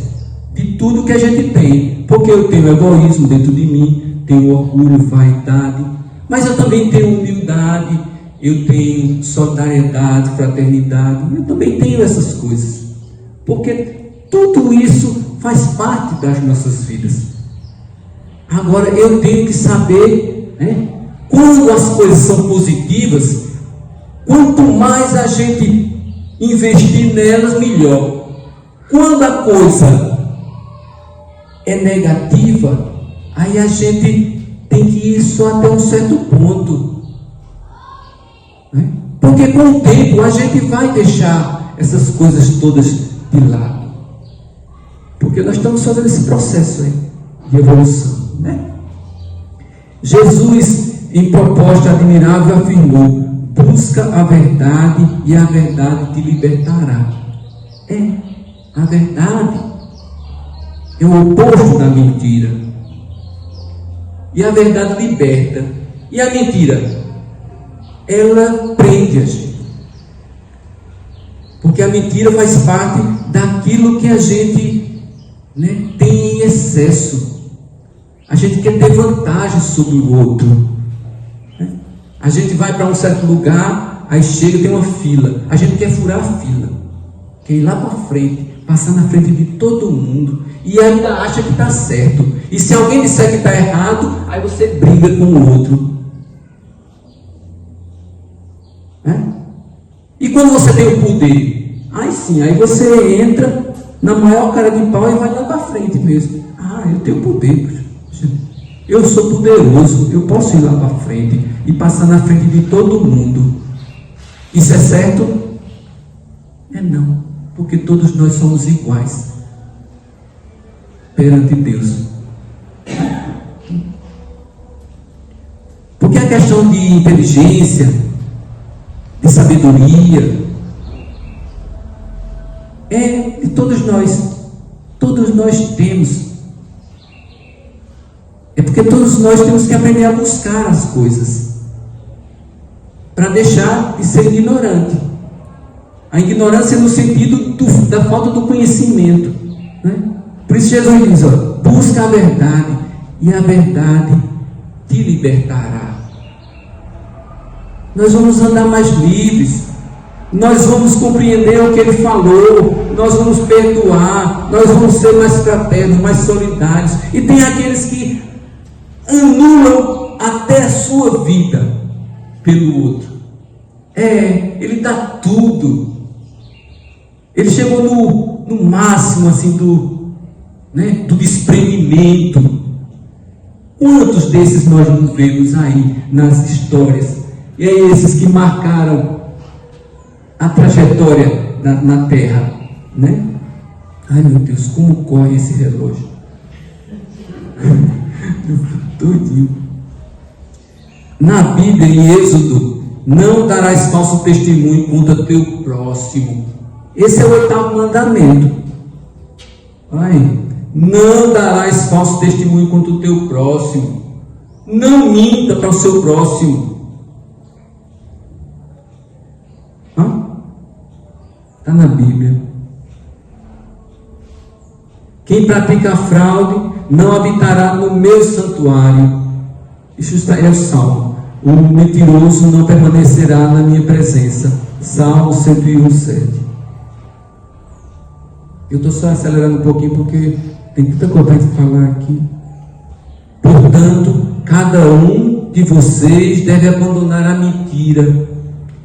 de tudo que a gente tem. Porque eu tenho egoísmo dentro de mim, tenho orgulho, vaidade, mas eu também tenho humildade, eu tenho solidariedade, fraternidade, eu também tenho essas coisas. Porque tudo isso faz parte das nossas vidas. Agora eu tenho que saber, né, quando as coisas são positivas, quanto mais a gente investir nelas, melhor. Quando a coisa é negativa, aí a gente tem que ir só até um certo ponto, né? Porque com o tempo a gente vai deixar essas coisas todas de lado. Porque nós estamos fazendo esse processo aí de evolução, né? Jesus, em proposta admirável, afirmou: busca a verdade e a verdade te libertará. A verdade é o oposto da mentira. E a verdade liberta. E a mentira, ela prende a gente. Porque a mentira faz parte daquilo que a gente, né, tem em excesso. A gente quer ter vantagem sobre o outro, né? A gente vai para um certo lugar, aí chega, tem uma fila. A gente quer furar a fila, quer ir lá para frente, passar na frente de todo mundo, e ainda acha que está certo. E se alguém disser que está errado, aí você briga com o outro, né? E quando você tem o poder, aí sim, aí você entra na maior cara de pau e vai lá para frente mesmo. Eu tenho poder, eu sou poderoso, eu posso ir lá para frente e passar na frente de todo mundo. Isso é certo? Não, porque todos nós somos iguais perante Deus. Porque a questão de inteligência, de sabedoria, é de todos nós temos. É porque todos nós temos que aprender a buscar as coisas, para deixar de ser ignorante. A ignorância no sentido da falta do conhecimento, né? Por isso Jesus diz: busca a verdade e a verdade te libertará. Nós vamos andar mais livres, nós vamos compreender o que Ele falou, nós vamos perdoar, nós vamos ser mais fraternos, mais solidários. E tem aqueles que anulam até a sua vida pelo outro. Ele dá tudo. Ele chegou no máximo assim do desprendimento. Quantos desses nós não vemos aí nas histórias? E é esses que marcaram a trajetória na Terra, né? Ai meu Deus, como corre esse relógio. Todinho. Na Bíblia, em Êxodo: não darás falso testemunho contra teu próximo. Esse é o 8º mandamento. Não darás falso testemunho contra o teu próximo. Não minta para o seu próximo. Está na Bíblia. Quem pratica fraude não habitará no meu santuário. Isso é o Salmo. O mentiroso não permanecerá na minha presença. Salmo 101:7. Eu estou só acelerando um pouquinho porque tem tanta coisa para falar aqui. Portanto, cada um de vocês deve abandonar a mentira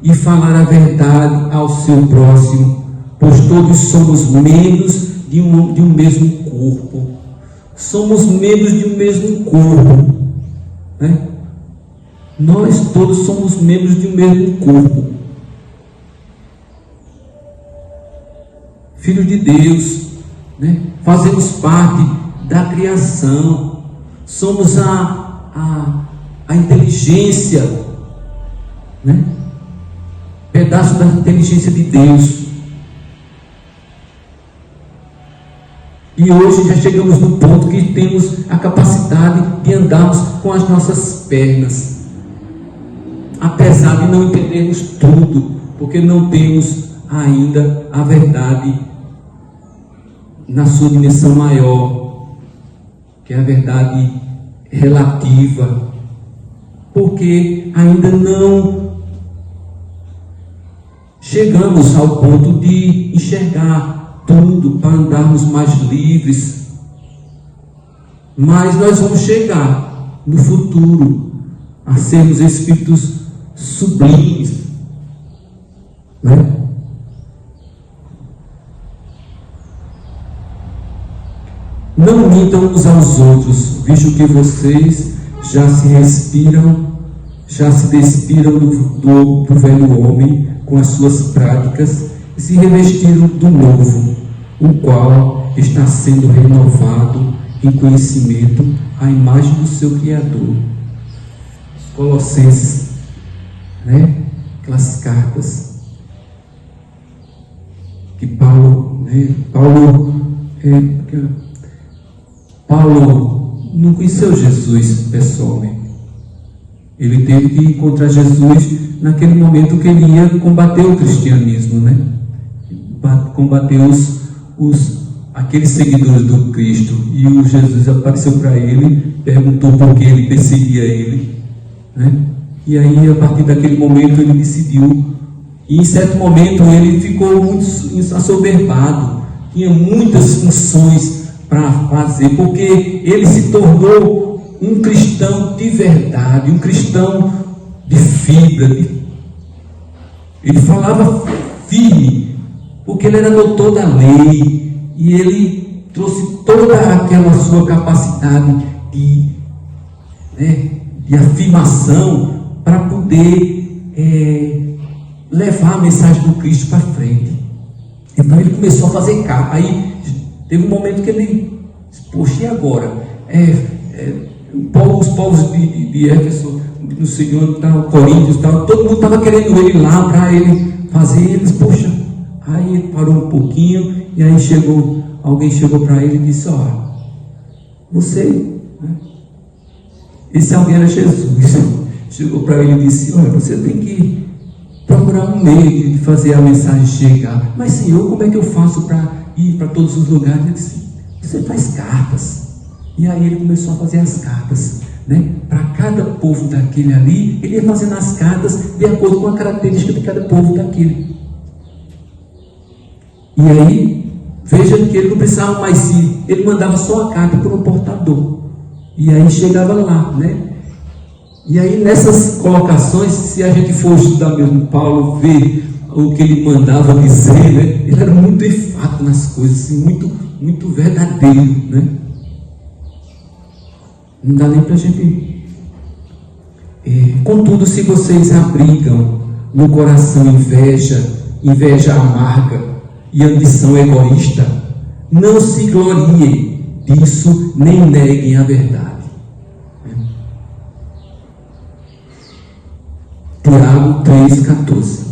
e falar a verdade ao seu próximo, pois todos somos membros de um mesmo corpo. Somos membros de um mesmo corpo, né? Nós todos somos membros de um mesmo corpo. Filhos de Deus, né? Fazemos parte da criação. Somos a inteligência, né? Pedaço da inteligência de Deus. E hoje já chegamos no ponto que temos a capacidade de andarmos com as nossas pernas, apesar de não entendermos tudo, porque não temos ainda a verdade na sua dimensão maior, que é a verdade relativa, porque ainda não chegamos ao ponto de enxergar tudo para andarmos mais livres. Mas nós vamos chegar no futuro a sermos espíritos sublimes, né? Não mintam uns aos outros, visto que vocês já se despiram do velho homem com as suas práticas se revestiram do novo, o qual está sendo renovado em conhecimento à imagem do seu Criador. Colossenses, aquelas cartas que Paulo não conheceu Jesus pessoalmente. Ele teve que encontrar Jesus naquele momento que ele ia combater o cristianismo, combater aqueles seguidores do Cristo. E o Jesus apareceu para ele, perguntou por que ele perseguia ele, E aí, a partir daquele momento, ele decidiu. E em certo momento ele ficou muito assoberbado, tinha muitas funções para fazer, porque ele se tornou um cristão de verdade, um cristão de fibra. Ele falava firme, porque ele era doutor da lei, e ele trouxe toda aquela sua capacidade de afirmação para poder levar a mensagem do Cristo para frente. Então ele começou a fazer carta. Aí teve um momento que ele disse: poxa, e agora? Os povos de Éfeso, no Senhor, Coríntios, todo mundo estava querendo ele lá para ele fazer. Eles, poxa. Aí ele parou um pouquinho, e aí alguém chegou para ele e disse: você, esse alguém era Jesus. Chegou para ele e disse: você tem que procurar um meio de fazer a mensagem chegar. Mas Senhor, como é que eu faço para ir para todos os lugares? Ele disse: você faz cartas. E aí ele começou a fazer as cartas, para cada povo daquele ali. Ele ia fazendo as cartas de acordo com a característica de cada povo daquele. E aí, veja que ele não precisava mais ir, ele mandava só a carta para um portador. E aí chegava lá, E aí nessas colocações, se a gente for estudar mesmo Paulo, ver o que ele mandava dizer, ele era muito enfático nas coisas, assim, muito, muito verdadeiro, Não dá nem para a gente... Contudo, se vocês abrigam no coração inveja amarga e ambição egoísta, não se gloriem disso, nem neguem a verdade. Tiago 3,14.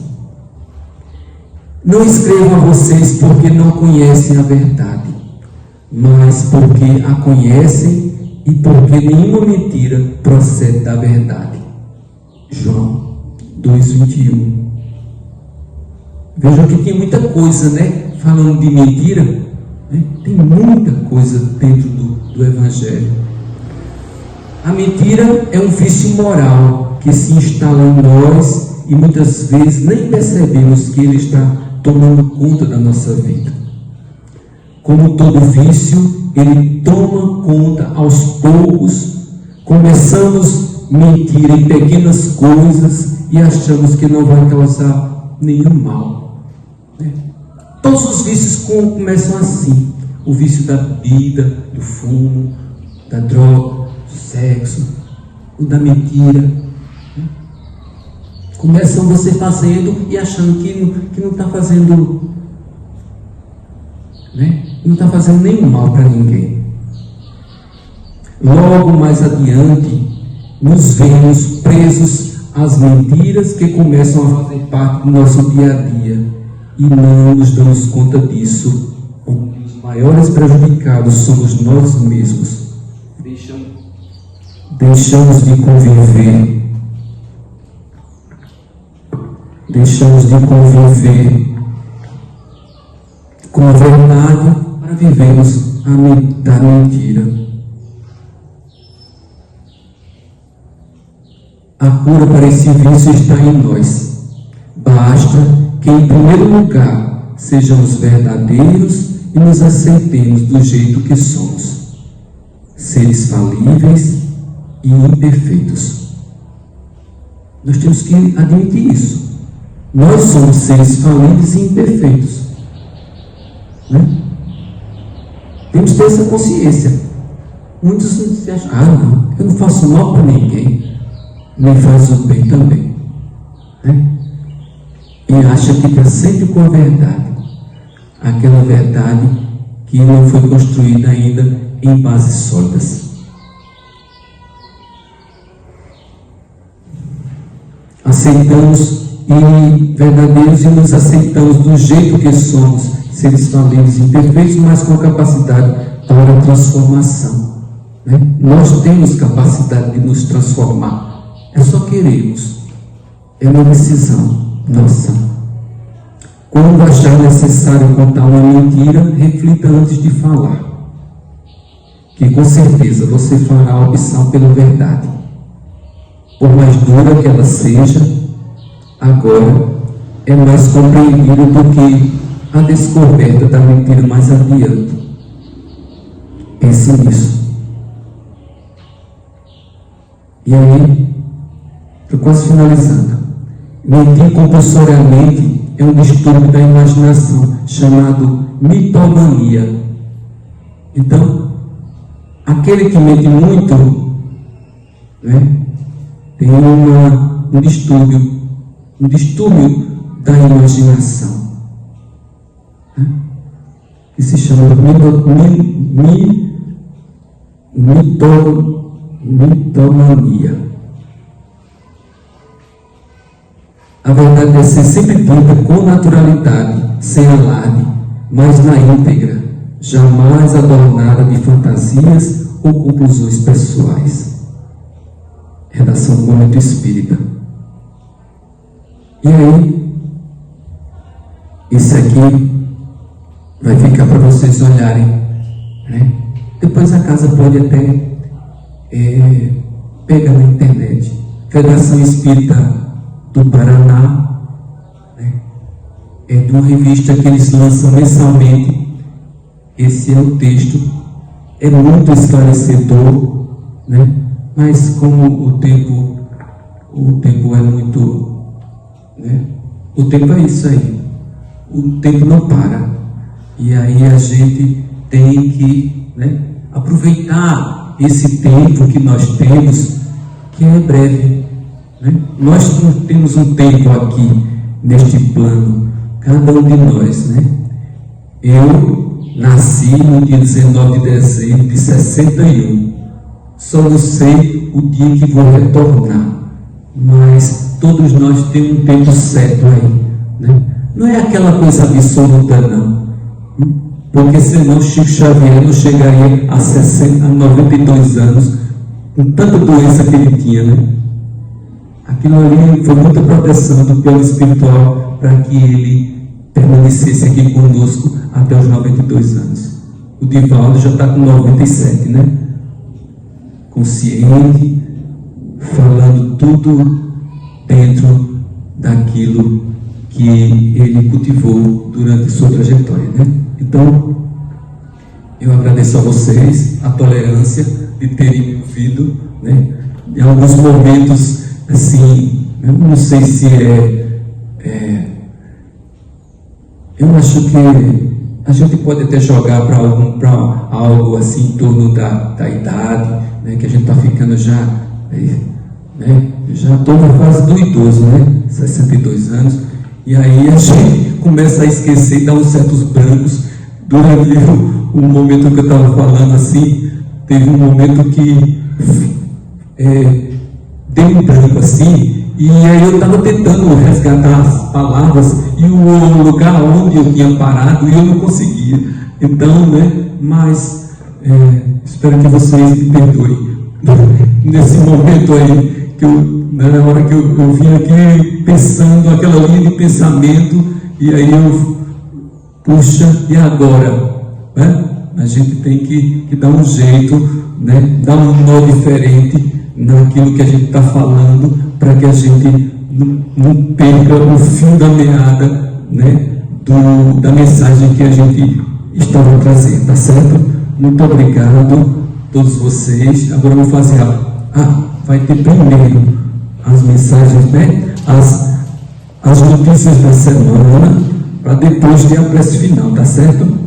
Não escrevo a vocês porque não conhecem a verdade, mas porque a conhecem e porque nenhuma mentira procede da verdade. João 2,21. Vejam que tem muita coisa, falando de mentira, tem muita coisa dentro do Evangelho. A mentira é um vício moral que se instala em nós e muitas vezes nem percebemos que ele está tomando conta da nossa vida. Como todo vício, ele toma conta aos poucos. Começamos a mentir em pequenas coisas e achamos que não vai causar nenhum mal. Todos os vícios começam assim: o vício da bebida, do fumo, da droga, do sexo, o da mentira. Começam você fazendo e achando que não está fazendo, não está fazendo nenhum mal para ninguém. Logo mais adiante, nos vemos presos às mentiras que começam a fazer parte do nosso dia a dia e não nos damos conta disso. Os maiores prejudicados somos nós mesmos. Deixamos de conviver. Deixamos de conviver com a verdade para vivermos da mentira. A cura para esse vício está em nós. Basta que, em primeiro lugar, sejamos verdadeiros e nos aceitemos do jeito que somos, seres falíveis e imperfeitos. Nós temos que admitir isso. Nós somos seres falíveis e imperfeitos. Temos que ter essa consciência. Muitos se acham: não, eu não faço mal para ninguém, nem faço bem também. E e acha que está sempre com a verdade. Aquela verdade que não foi construída ainda em bases sólidas. Aceitamos e verdadeiros e nos aceitamos do jeito que somos, seres falíveis e imperfeitos, mas com capacidade para a transformação. Né? Nós temos capacidade de nos transformar, é só queremos, é uma decisão nossa. Quando achar necessário contar uma mentira, reflita antes de falar, que com certeza você fará a opção pela verdade. Por mais dura que ela seja, agora é mais compreendida do que a descoberta da mentira mais adiante. Pense nisso. E aí, estou quase finalizando. Mentir compulsoriamente é um distúrbio da imaginação chamado mitomania. Então, aquele que mente muito, né, tem um distúrbio da imaginação, né, que se chama mitomania. A verdade é ser sempre dita com naturalidade, sem alarde, mas na íntegra, jamais adornada de fantasias ou conclusões pessoais. Redação do Momento Espírita. E aí, isso aqui vai ficar para vocês olharem, né? Depois a casa pode até pegar na internet. Redação Espírita do Paraná, né? É de uma revista que eles lançam mensalmente. Esse é o texto, é muito esclarecedor, né? Mas como o tempo é muito, né? O tempo é isso aí, o tempo não para, e aí a gente tem que, né, aproveitar esse tempo que nós temos, que é breve, né? Nós não temos um tempo aqui neste plano, cada um de nós, né? Eu nasci no dia 19 de dezembro de 61. Só não sei o dia que vou retornar, mas todos nós temos um tempo certo aí, né? Não é aquela coisa absoluta, não, porque senão Chico Xavier não chegaria a 92 anos com tanta doença que ele tinha, né? Aquilo ali foi muita proteção do plano espiritual para que ele permanecesse aqui conosco até os 92 anos. O Divaldo já está com 97, né? Consciente, falando tudo dentro daquilo que ele cultivou durante sua trajetória, né? Então, eu agradeço a vocês a tolerância de terem me ouvido, né? Em alguns momentos, assim, eu não sei se eu acho que a gente pode até jogar para algo assim em torno da idade, né, que a gente está ficando já, né, já estou na fase do idoso, né, 62 anos, e aí a gente começa a esquecer e dá uns certos brancos. Durante o momento que eu estava falando assim, teve um momento que deu um branco assim, e aí eu estava tentando resgatar as palavras e o lugar onde eu tinha parado e eu não conseguia. Então, né, mas espero que vocês me perdoem nesse momento aí, que na hora que eu vim aqui pensando aquela linha de pensamento, e aí eu, puxa, e agora? Né? A gente tem que dar um jeito, né, dar um nó diferente naquilo que a gente está falando, para que a gente não perca o fio da meada, né, da mensagem que a gente estava trazendo, tá certo? Muito obrigado a todos vocês. Agora eu vou fazer vai ter primeiro as mensagens, né, as notícias da semana, para depois ter a prece final, tá certo?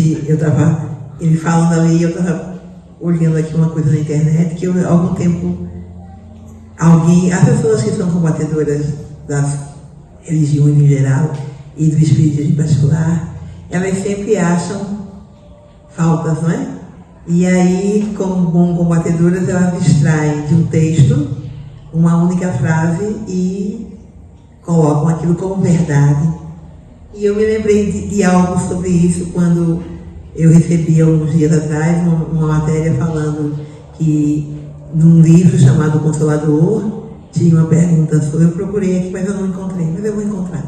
ele falando ali, eu estava olhando aqui uma coisa na internet, que há algum tempo, as pessoas que são combatedoras das religiões em geral e do espiritismo em particular, elas sempre acham faltas, não é? E aí, como bom combatedoras, elas extraem de um texto uma única frase e colocam aquilo como verdade. E eu me lembrei de algo sobre isso quando eu recebi, alguns dias atrás, uma matéria falando que num livro chamado Consolador tinha uma pergunta sobre, eu procurei aqui, mas eu não encontrei, mas eu vou encontrar.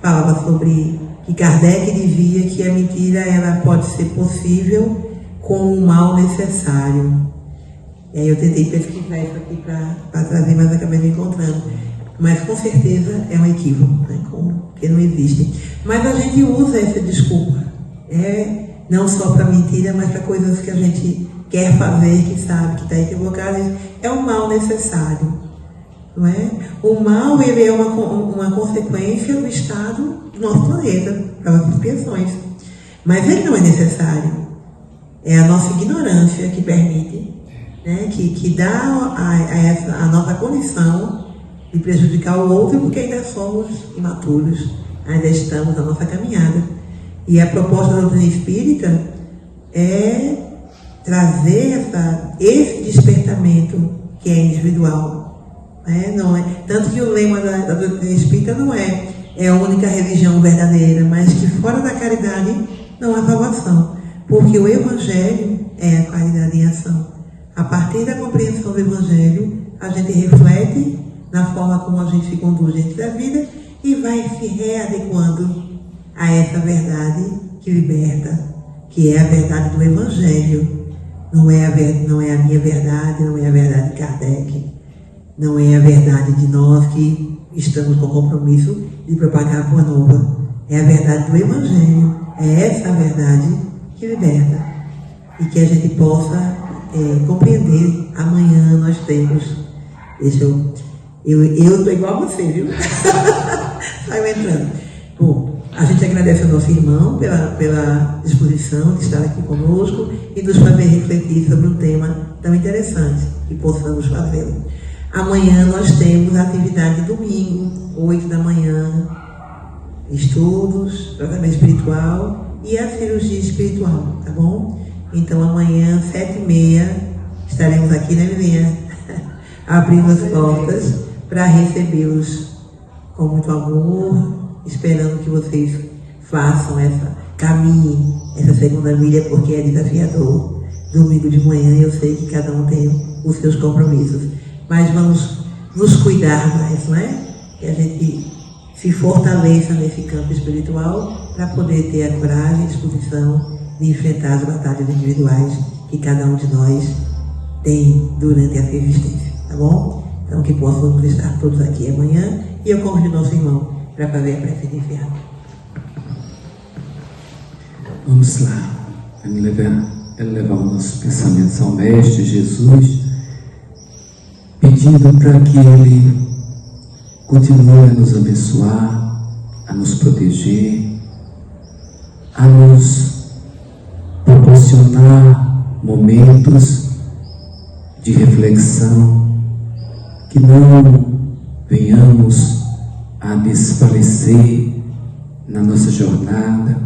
Falava sobre que Kardec dizia que a mentira ela pode ser possível com um mal necessário. E aí eu tentei pesquisar isso aqui para trazer, mas acabei não encontrando. Mas com certeza é um equívoco, né? Que não existe. Mas a gente usa essa desculpa, não só para mentira, mas para coisas que a gente quer fazer, que sabe que está equivocado. É um mal necessário, não é? O mal ele é uma consequência do estado do nosso planeta, para as expiações. Mas ele não é necessário. É a nossa ignorância que permite, né, que dá a nossa condição de prejudicar o outro, porque ainda somos imaturos, ainda estamos na nossa caminhada. E a proposta da doutrina espírita é trazer esse despertamento que é individual. Não é? Tanto que o lema da doutrina espírita não é a única religião verdadeira, mas que fora da caridade não há salvação. Porque o Evangelho é a caridade em ação. A partir da compreensão do Evangelho, a gente reflete na forma como a gente se conduz dentro da vida e vai se readequando a essa verdade que liberta, que é a verdade do Evangelho. Não é a minha verdade, não é a verdade de Kardec, não é a verdade de nós que estamos com compromisso de propagar a boa nova. É a verdade do Evangelho. É essa a verdade que liberta, e que a gente possa compreender. Amanhã nós temos, eu estou igual a você, viu? Saiu entrando. Bom, a gente agradece ao nosso irmão pela disposição de estar aqui conosco e nos fazer refletir sobre um tema tão interessante, e possamos fazê-lo. Amanhã nós temos a atividade de domingo, 8 da manhã, estudos, tratamento espiritual e a cirurgia espiritual, tá bom? Então amanhã, 7h30, estaremos aqui, né, Vivinha? Abrindo as portas para recebê-los com muito amor, esperando que vocês caminhem essa segunda milha, porque é desafiador. Domingo de manhã eu sei que cada um tem os seus compromissos, mas vamos nos cuidar mais, não é? Que a gente se fortaleça nesse campo espiritual para poder ter a coragem e a disposição de enfrentar as batalhas individuais que cada um de nós tem durante essa existência, tá bom? Então que possamos estar todos aqui amanhã, e eu convido o nosso irmão para fazer a prece de enviado. Vamos lá, elevar os nossos pensamentos ao Mestre Jesus, pedindo para que Ele continue a nos abençoar, a nos proteger, a nos proporcionar momentos de reflexão, que não venhamos a desfalecer na nossa jornada,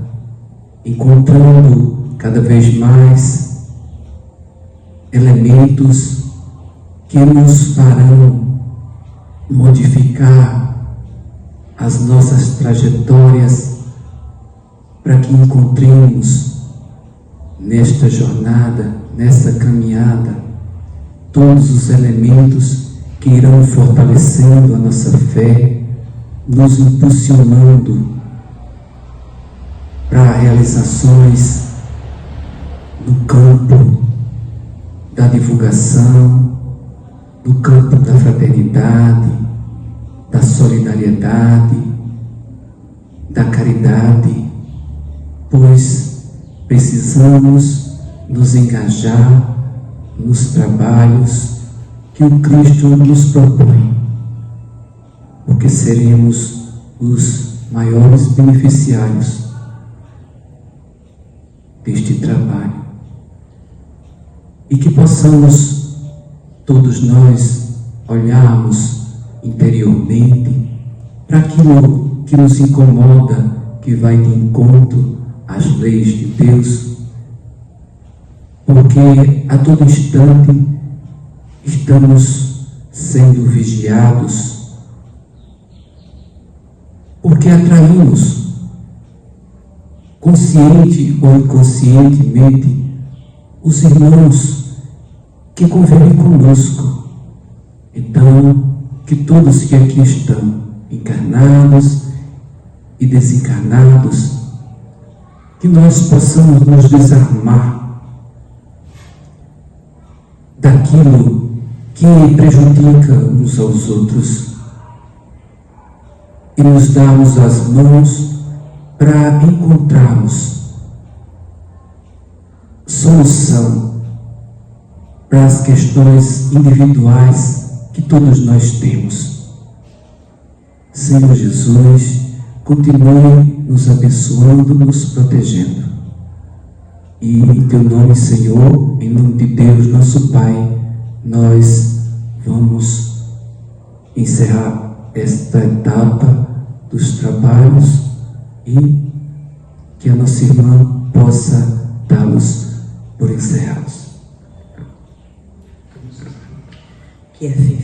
encontrando cada vez mais elementos que nos farão modificar as nossas trajetórias, para que encontremos nesta jornada, nessa caminhada, todos os elementos que irão fortalecendo a nossa fé, nos impulsionando para realizações no campo da divulgação, no campo da fraternidade, da solidariedade, da caridade, pois precisamos nos engajar nos trabalhos que o Cristo nos propõe, porque seremos os maiores beneficiários deste trabalho. E que possamos, todos nós, olharmos interiormente para aquilo que nos incomoda, que vai de encontro às leis de Deus, porque a todo instante estamos sendo vigiados, porque atraímos, consciente ou inconscientemente, os irmãos que convivem conosco. Então, que todos que aqui estão, encarnados e desencarnados, que nós possamos nos desarmar daquilo que prejudica uns aos outros e nos darmos as mãos para encontrarmos solução para as questões individuais que todos nós temos. Senhor Jesus, continue nos abençoando, nos protegendo. E em Teu nome, Senhor, em nome de Deus, nosso Pai, nós vamos encerrar esta etapa dos trabalhos e que a nossa irmã possa dá-los por encerrados. Que assim